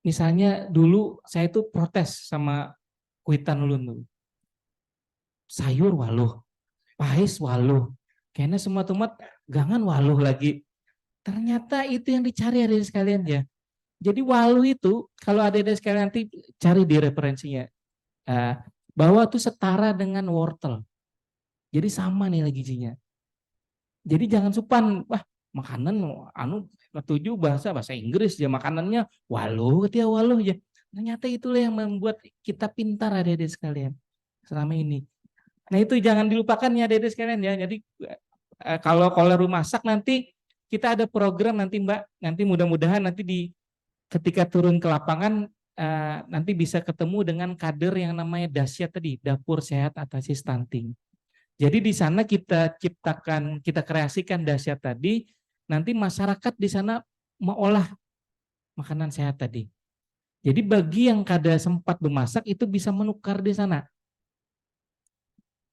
Misalnya dulu saya itu protes sama Kuitan Ulun dulu. Sayur waluh, pahis waluh. Kayaknya semua tumat gangan waluh lagi. Ternyata itu yang dicari adik sekalian ya. Jadi waluh itu kalau adik sekalian nanti cari di referensinya. Bahwa itu setara dengan wortel. Jadi sama nilai gizinya. Jadi jangan supan, wah makanan anu ketujuh bahasa Inggris ya makanannya waluh ketia waluh ya. Ternyata itulah yang membuat kita pintar adik-adik sekalian selama ini. Nah itu jangan dilupakan ya adik-adik sekalian ya. Jadi kalau rumah masak nanti kita ada program nanti Mbak, nanti mudah-mudahan nanti ketika turun ke lapangan nanti bisa ketemu dengan kader yang namanya Dasyat tadi, Dapur Sehat Atasi Stunting. Jadi di sana kita kreasikan Dasyat tadi, nanti masyarakat di sana mengolah makanan sehat tadi. Jadi bagi yang kada sempat memasak itu bisa menukar di sana.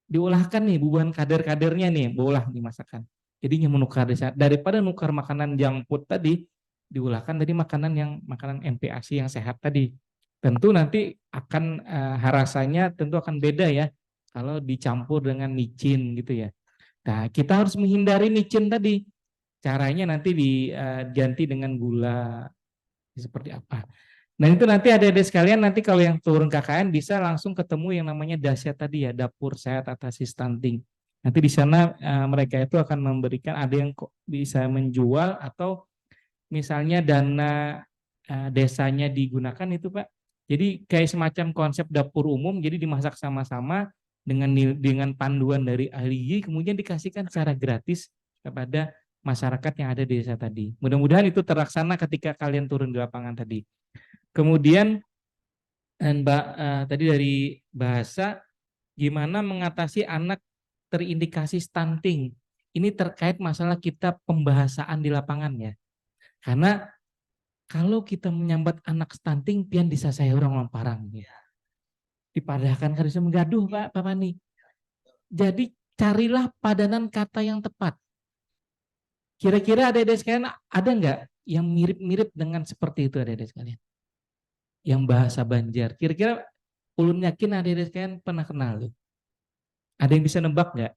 Diolahkan nih bubuhan kader-kadernya nih, diolah dimasakkan. Jadinya menukar di sana. Daripada nukar makanan junk food tadi, diolahkan dari makanan MPASI yang sehat tadi. Tentu nanti akan rasanya tentu akan beda ya kalau dicampur dengan micin gitu ya. Nah, kita harus menghindari micin tadi. Caranya nanti diganti dengan gula. Seperti apa? Nah, itu nanti adik-adik sekalian nanti kalau yang turun KKN bisa langsung ketemu yang namanya Dasyat tadi ya, Dapur Sehat Atasi Stunting. Nanti di sana mereka itu akan memberikan, ada yang bisa menjual atau misalnya dana desanya digunakan itu Pak. Jadi kayak semacam konsep dapur umum, jadi dimasak sama-sama dengan panduan dari ahli gizi, kemudian dikasihkan secara gratis kepada masyarakat yang ada di desa tadi. Mudah-mudahan itu terlaksana ketika kalian turun di lapangan tadi. Kemudian Mbak tadi dari bahasa gimana mengatasi anak terindikasi stunting. Ini terkait masalah kita pembahasan di lapangan ya. Karena kalau kita menyambat anak stunting pian bisa saya orang lamparang ya. Dipadahkan kan bisa menggaduh Pak Pani. Jadi carilah padanan kata yang tepat. Kira-kira adik-adik sekalian ada nggak yang mirip-mirip dengan seperti itu adik-adik sekalian? Yang bahasa Banjar. Kira-kira ulun yakin adik-adik sekalian pernah kenal tuh. Ada yang bisa nebak nggak?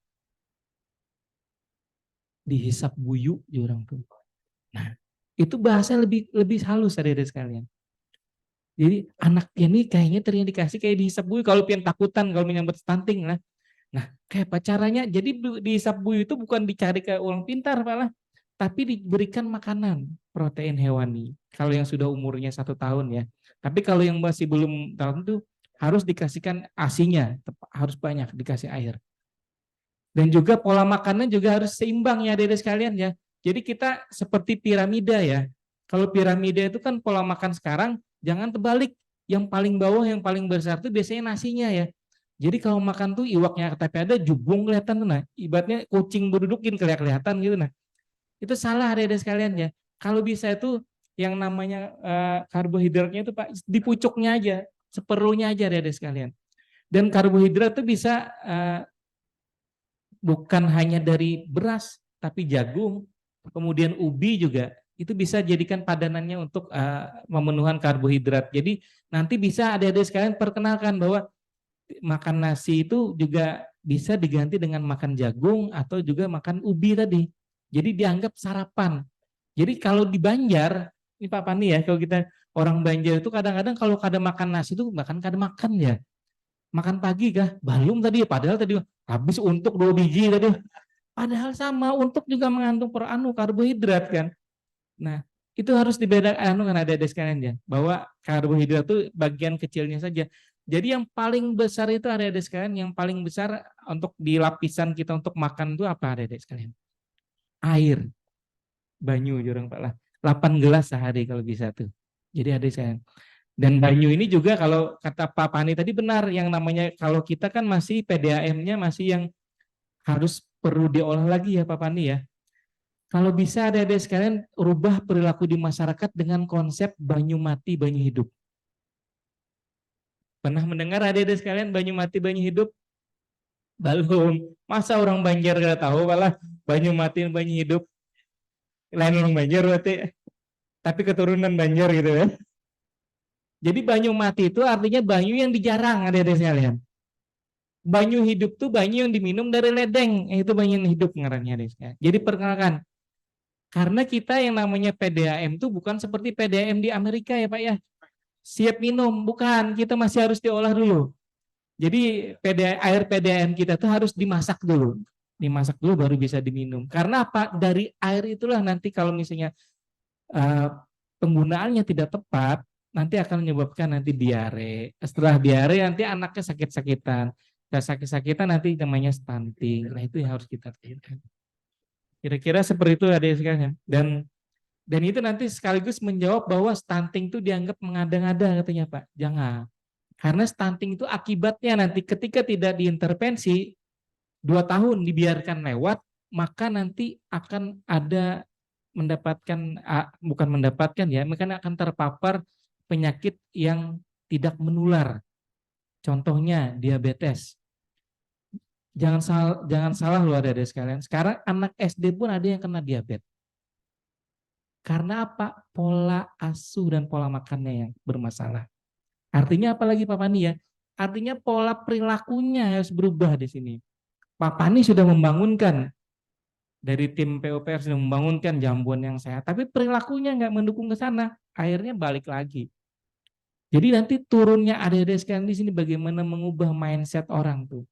Dihisap buyu di orang tuh. Nah, itu bahasa lebih halus adik-adik sekalian. Jadi anaknya ini kayaknya terindikasi kayak dihisap buyu kalau pian takutan kalau menyambut stunting lah. Nah, kayak apa caranya? Jadi dihisap buyu itu bukan dicari ke orang pintar malah, tapi diberikan makanan protein hewani. Kalau yang sudah umurnya 1 tahun ya. Tapi kalau yang masih belum tahun itu harus dikasihkan ASI-nya, harus banyak dikasih air. Dan juga pola makannya juga harus seimbang ya adik-adik sekalian ya. Jadi kita seperti piramida ya. Kalau piramida itu kan pola makan sekarang jangan terbalik. Yang paling bawah, yang paling besar itu biasanya nasinya ya. Jadi kalau makan tuh iwaknya tapi ada jubung kelihatan tuh nah. Ibaratnya kucing berdudukin kelihatan gitu nah. Itu salah adik-adik sekalian ya. Kalau bisa itu yang namanya karbohidratnya itu Pak di pucuknya aja, seperlunya aja adik-adik sekalian. Dan karbohidrat itu bisa bukan hanya dari beras, tapi jagung, kemudian ubi juga itu bisa jadikan padanannya untuk memenuhan karbohidrat. Jadi nanti bisa adik-adik sekalian perkenalkan bahwa makan nasi itu juga bisa diganti dengan makan jagung atau juga makan ubi tadi. Jadi dianggap sarapan. Jadi kalau di Banjar, ini Pak Pani ya, kalau kita orang Banjar itu kadang-kadang kalau kada makan nasi itu bahkan kada makan ya. Makan pagi kah? Belum tadi, padahal tadi habis untuk 2 biji tadi. Padahal sama, untuk juga mengandung karbohidrat kan. Nah, itu harus dibedakan kan ada sekalian ya, bahwa karbohidrat itu bagian kecilnya saja. Jadi yang paling besar itu ada sekalian, yang paling besar untuk di lapisan kita untuk makan itu apa ada sekalian? Air. Banyu jurang Pak lah. 8 gelas sehari kalau bisa tuh. Jadi ada sekalian. Dan banyu ini juga kalau kata Pak Pani tadi benar, yang namanya kalau kita kan masih PDAM-nya masih yang harus perlu diolah lagi ya Pak Pani ya. Kalau bisa ada sekalian rubah perilaku di masyarakat dengan konsep banyu mati, banyu hidup. Pernah mendengar ada sekalian banyu mati, banyu hidup? Belum. Masa orang Banjar gak tahu malah banyu mati, banyu hidup. Lain orang Banjar berarti. Tapi keturunan Banjar gitu ya. Jadi banyu mati itu artinya banyu yang dijarang ada sekalian. Banyu hidup tuh banyu yang diminum dari ledeng, itu banyu yang hidup ngarannya deh. Jadi perkenalkan, karena kita yang namanya PDAM tuh bukan seperti PDAM di Amerika ya Pak ya. Siap minum, bukan, kita masih harus diolah dulu. Jadi air PDAM kita tuh harus dimasak dulu. Dimasak dulu baru bisa diminum. Karena apa? Dari air itulah nanti kalau misalnya penggunaannya tidak tepat, nanti akan menyebabkan nanti diare. Setelah diare nanti anaknya sakit-sakitan. Setelah sakit-sakitan nanti namanya stunting. Nah itu yang harus kita pikirkan. Kira-kira seperti itu ada sekalian. Dan itu nanti sekaligus menjawab bahwa stunting itu dianggap mengada-ngada katanya Pak. Jangan. Karena stunting itu akibatnya nanti ketika tidak diintervensi 2 tahun dibiarkan lewat, maka nanti akan ada bukan mendapatkan ya, maka akan terpapar penyakit yang tidak menular. Contohnya diabetes. Jangan salah loh ada sekalian. Sekarang anak SD pun ada yang kena diabetes. Karena apa? Pola asuh dan pola makannya yang bermasalah. Artinya apa lagi Pak Pani ya? Artinya pola perilakunya harus berubah di sini. Pak Pani sudah membangunkan dari tim PUPR sudah membangunkan jambuan yang sehat, tapi perilakunya nggak mendukung ke sana, akhirnya balik lagi. Jadi nanti turunnya adik-adik sekalian di sini bagaimana mengubah mindset orang tuh.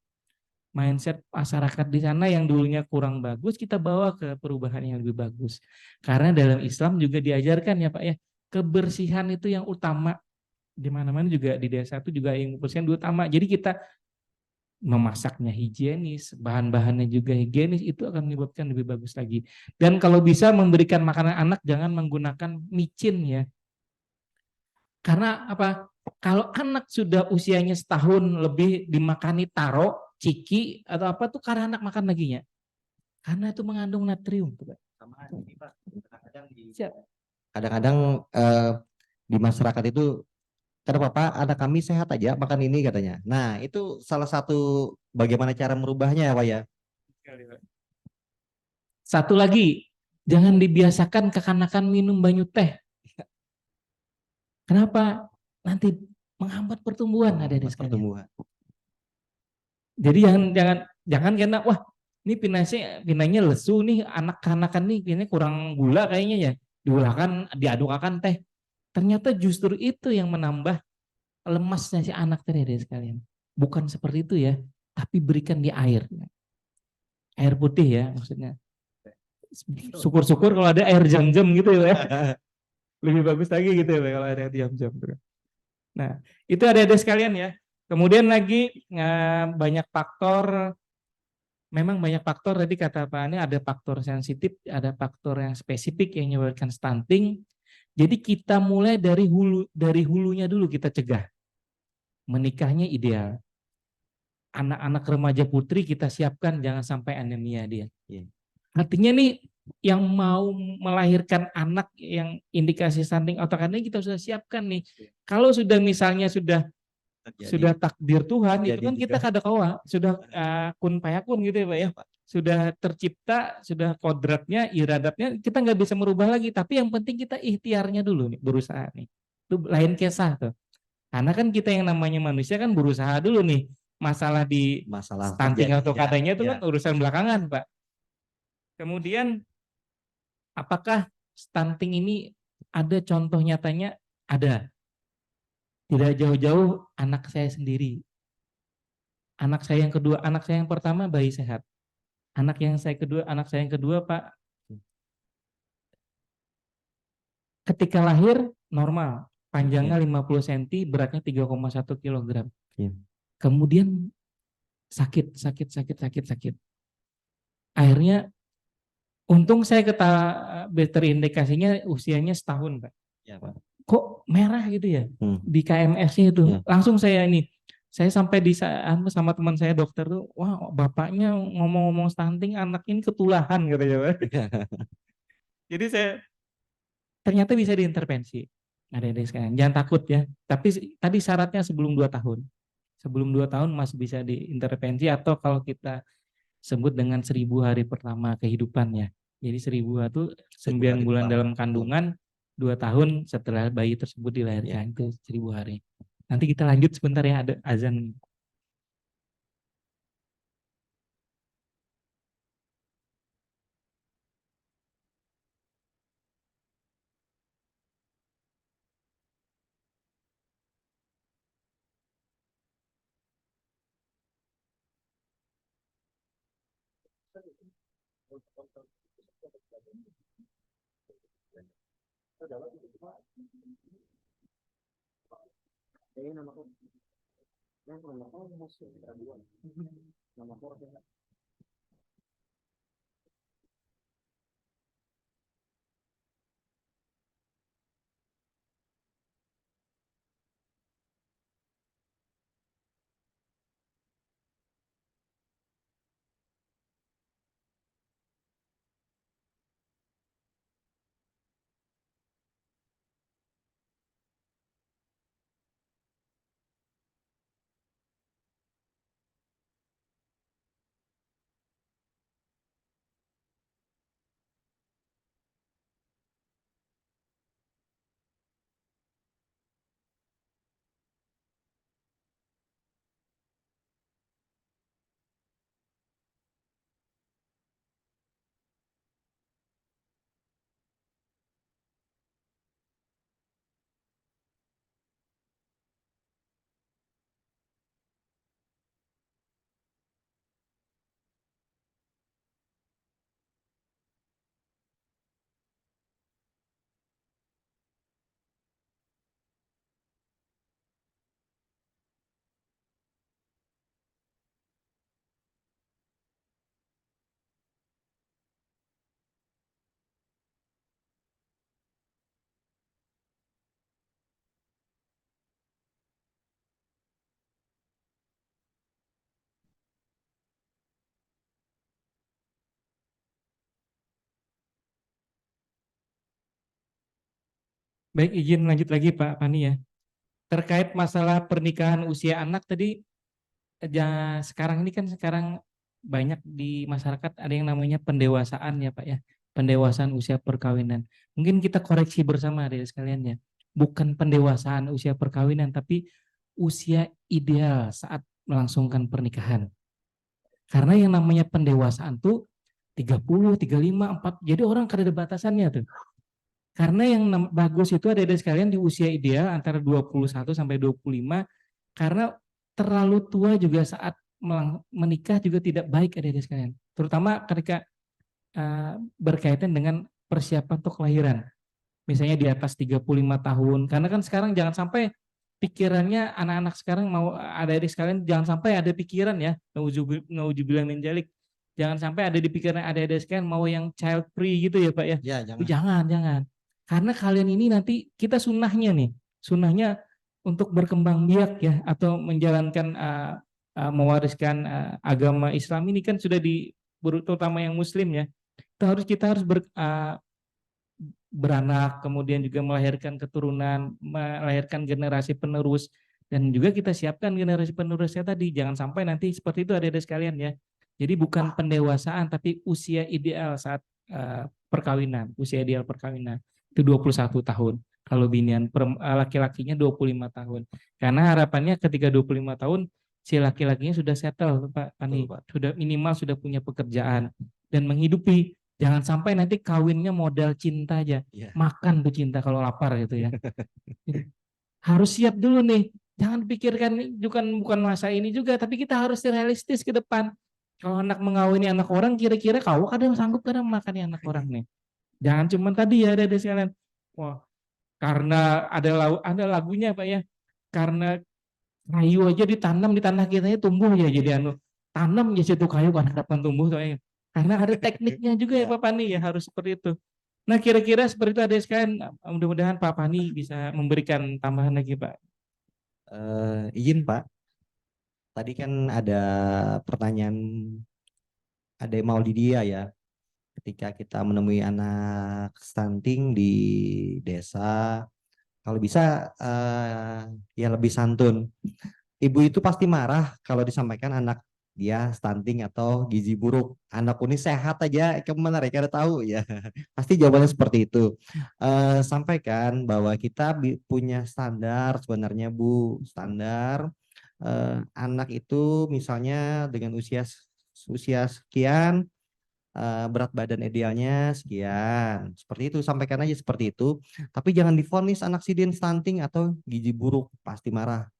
Mindset masyarakat di sana yang dulunya kurang bagus, kita bawa ke perubahan yang lebih bagus. Karena dalam Islam juga diajarkan ya Pak ya, kebersihan itu yang utama. Di mana-mana juga di desa itu juga yang kebersihan utama. Jadi kita memasaknya higienis, bahan-bahannya juga higienis, itu akan menyebabkan lebih bagus lagi. Dan kalau bisa memberikan makanan anak jangan menggunakan micin ya. Karena apa? Kalau anak sudah usianya setahun lebih dimakani taro, ciki atau apa tuh karena anak makan laginya. Karena itu mengandung natrium tuh, Pak. Kadang-kadang di masyarakat itu, karena Bapak anak kami sehat aja makan ini katanya. Nah itu salah satu bagaimana cara merubahnya ya Pak ya. Satu lagi, jangan dibiasakan kekanakan minum banyu teh. Kenapa? Nanti menghambat pertumbuhan ada di sekalian. Jadi jangan karena wah ini pinanya lesu nih anak-anakan nih ini kurang gula kayaknya ya, diaduk-akan teh. Ternyata justru itu yang menambah lemasnya si anak tadi ada sekalian. Bukan seperti itu ya, tapi berikan di air. Air putih ya maksudnya. Syukur-syukur kalau ada air jam-jam gitu ya. Lebih bagus lagi gitu ya kalau ada jam-jam. Nah, itu ada sekalian ya. Kemudian lagi banyak faktor, memang banyak faktor tadi kata Pak Ani, ada faktor sensitif, ada faktor yang spesifik yang menyebabkan stunting. Jadi kita mulai dari hulunya dulu kita cegah. Menikahnya ideal. Anak-anak remaja putri kita siapkan jangan sampai anemia dia. Artinya nih yang mau melahirkan anak yang indikasi stunting otak ini kita sudah siapkan nih. Kalau sudah misalnya sudah takdir Tuhan itu kan kita kadakawa sudah kun payakun gitu ya Pak ya. Sudah tercipta, sudah kodratnya, iradatnya kita nggak bisa merubah lagi. Tapi yang penting kita ikhtiarnya dulu nih, berusaha nih. Itu lain kisah tuh. Karena kan kita yang namanya manusia kan berusaha dulu nih. Masalah stunting atau katanya itu kan urusan belakangan Pak. Kemudian apakah stunting ini ada contoh nyatanya? Ada. Tidak jauh-jauh anak saya sendiri. Anak saya yang kedua, anak saya yang pertama bayi sehat. Anak saya yang kedua Pak, ketika lahir normal, panjangnya 50 cm, beratnya 3,1 kg. Kemudian sakit. Akhirnya untung saya terindikasinya usianya setahun Pak. Ya, Pak. Kok merah gitu ya di KMS-nya itu. Langsung saya sampai sama teman saya dokter tuh, wah bapaknya ngomong-ngomong stunting, anak ini ketulahan katanya Pak. Jadi ternyata bisa diintervensi. Ada sekarang. Jangan takut ya. Tapi tadi syaratnya sebelum 2 tahun. Sebelum 2 tahun masih bisa diintervensi atau kalau kita sebut dengan 1000 hari pertama kehidupannya. Jadi 1000 itu 9 bulan dalam kandungan, 2 tahun setelah bayi tersebut dilahirkan, itu 1000 hari. Nanti kita lanjut sebentar ya, ada azan. Baik, izin lanjut lagi Pak Pani ya. Terkait masalah pernikahan usia anak tadi, sekarang ini kan sekarang banyak di masyarakat ada yang namanya pendewasaan ya Pak ya. Pendewasaan usia perkawinan. Mungkin kita koreksi bersama adik sekalian ya. Bukan pendewasaan usia perkawinan, tapi usia ideal saat melangsungkan pernikahan. Karena yang namanya pendewasaan tuh 30, 35, 4. Jadi orang kada ada batasannya tuh. Karena yang bagus itu ada sekalian di usia ideal antara 21 sampai 25, karena terlalu tua juga saat menikah juga tidak baik ada sekalian. Terutama ketika berkaitan dengan persiapan untuk kelahiran. Misalnya di atas 35 tahun. Karena kan sekarang jangan sampai pikirannya anak-anak sekarang mau ada sekalian jangan sampai ada pikiran ya, nauzubillah min dzalik. Jangan sampai ada di pikiran ada sekalian mau yang child free gitu ya Pak ya. Ya, Jangan. Karena kalian ini nanti kita sunnahnya nih, sunnahnya untuk berkembang biak ya atau menjalankan mewariskan agama Islam ini kan sudah terutama yang Muslim ya. Kita harus beranak, kemudian juga melahirkan keturunan, melahirkan generasi penerus, dan juga kita siapkan generasi penerusnya tadi. Jangan sampai nanti seperti itu ada sekalian ya. Jadi bukan pendewasaan tapi usia ideal saat perkawinan, usia ideal perkawinan itu 21 tahun. Kalau binian laki-lakinya 25 tahun. Karena harapannya ketika 25 tahun si laki-lakinya sudah settle Pak Pani, sudah minimal sudah punya pekerjaan dan menghidupi. Jangan sampai nanti kawinnya modal cinta aja. Makan tuh cinta kalau lapar gitu ya. Harus siap dulu nih. Jangan pikirkan bukan masa ini juga, tapi kita harus realistis ke depan. Kalau anak mengawini anak orang, kira-kira kau kadang sanggup kadang makan anak orang nih. Jangan cuma tadi ya ada sekalian. Wah, karena ada lagunya Pak ya. Karena kayu aja ditanam di tanah kita tumbuh ya jadi tanam ya situ kayu kan kapan tumbuh soalnya. Karena ada tekniknya juga ya Pak Pani ya harus seperti itu. Nah kira-kira seperti itu ada sekalian. Mudah-mudahan Pak Pani bisa memberikan tambahan lagi Pak. Izin Pak. Tadi kan ada pertanyaan ada Maulidia ya. Ketika kita menemui anak stunting di desa, kalau bisa ya lebih santun. Ibu itu pasti marah kalau disampaikan anak dia stunting atau gizi buruk. Anakku ini sehat aja, kemana mereka udah tahu ya. Pasti jawabannya seperti itu. Sampaikan bahwa kita punya standar sebenarnya Bu, standar anak itu misalnya dengan usia sekian, berat badan idealnya sekian, seperti itu, sampaikan aja seperti itu. Tapi jangan divonis anak sidin stunting atau gizi buruk, pasti marah.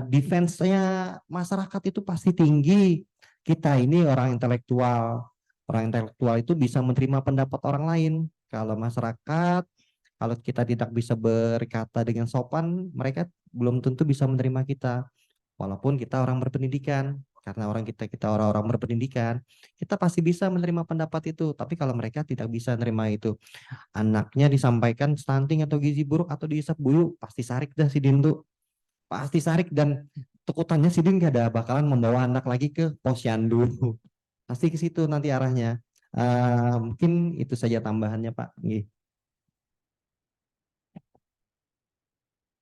Defense-nya masyarakat itu pasti tinggi. kita ini orang intelektual. Orang intelektual itu bisa menerima pendapat orang lain. Kalau masyarakat, kalau kita tidak bisa berkata dengan sopan, mereka belum tentu bisa menerima kita. Walaupun kita orang berpendidikan, karena kita orang-orang berpendidikan, kita pasti bisa menerima pendapat itu. Tapi kalau mereka tidak bisa menerima itu, anaknya disampaikan stunting atau gizi buruk atau dihisap bulu, pasti sarik dah si Dindu. Pasti sarik, dan takutannya si Din gak ada bakalan membawa anak lagi ke posyandu. Pasti ke situ nanti arahnya. Mungkin itu saja tambahannya Pak. Nggih.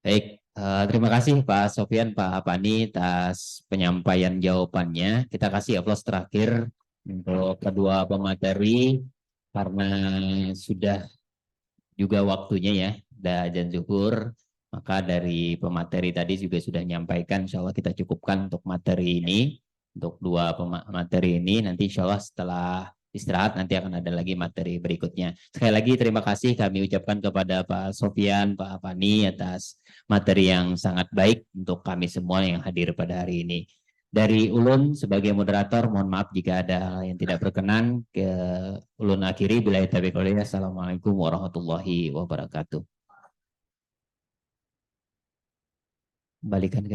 Baik, terima kasih Pak Sofyan, Pak Apani atas penyampaian jawabannya. Kita kasih aplaus terakhir untuk kedua pemateri karena sudah juga waktunya ya, udah azan zuhur. Maka dari pemateri tadi juga sudah menyampaikan, insya Allah kita cukupkan untuk materi ini. Untuk dua materi ini, nanti insya Allah setelah istirahat nanti akan ada lagi materi berikutnya. Sekali lagi terima kasih kami ucapkan kepada Pak Sofyan, Pak Apani atas materi yang sangat baik untuk kami semua yang hadir pada hari ini. Dari Ulun sebagai moderator, mohon maaf jika ada hal yang tidak berkenan. Ke Ulun akhiri, billahi taufiq wal hidayah. Assalamualaikum warahmatullahi wabarakatuh. Balikan ke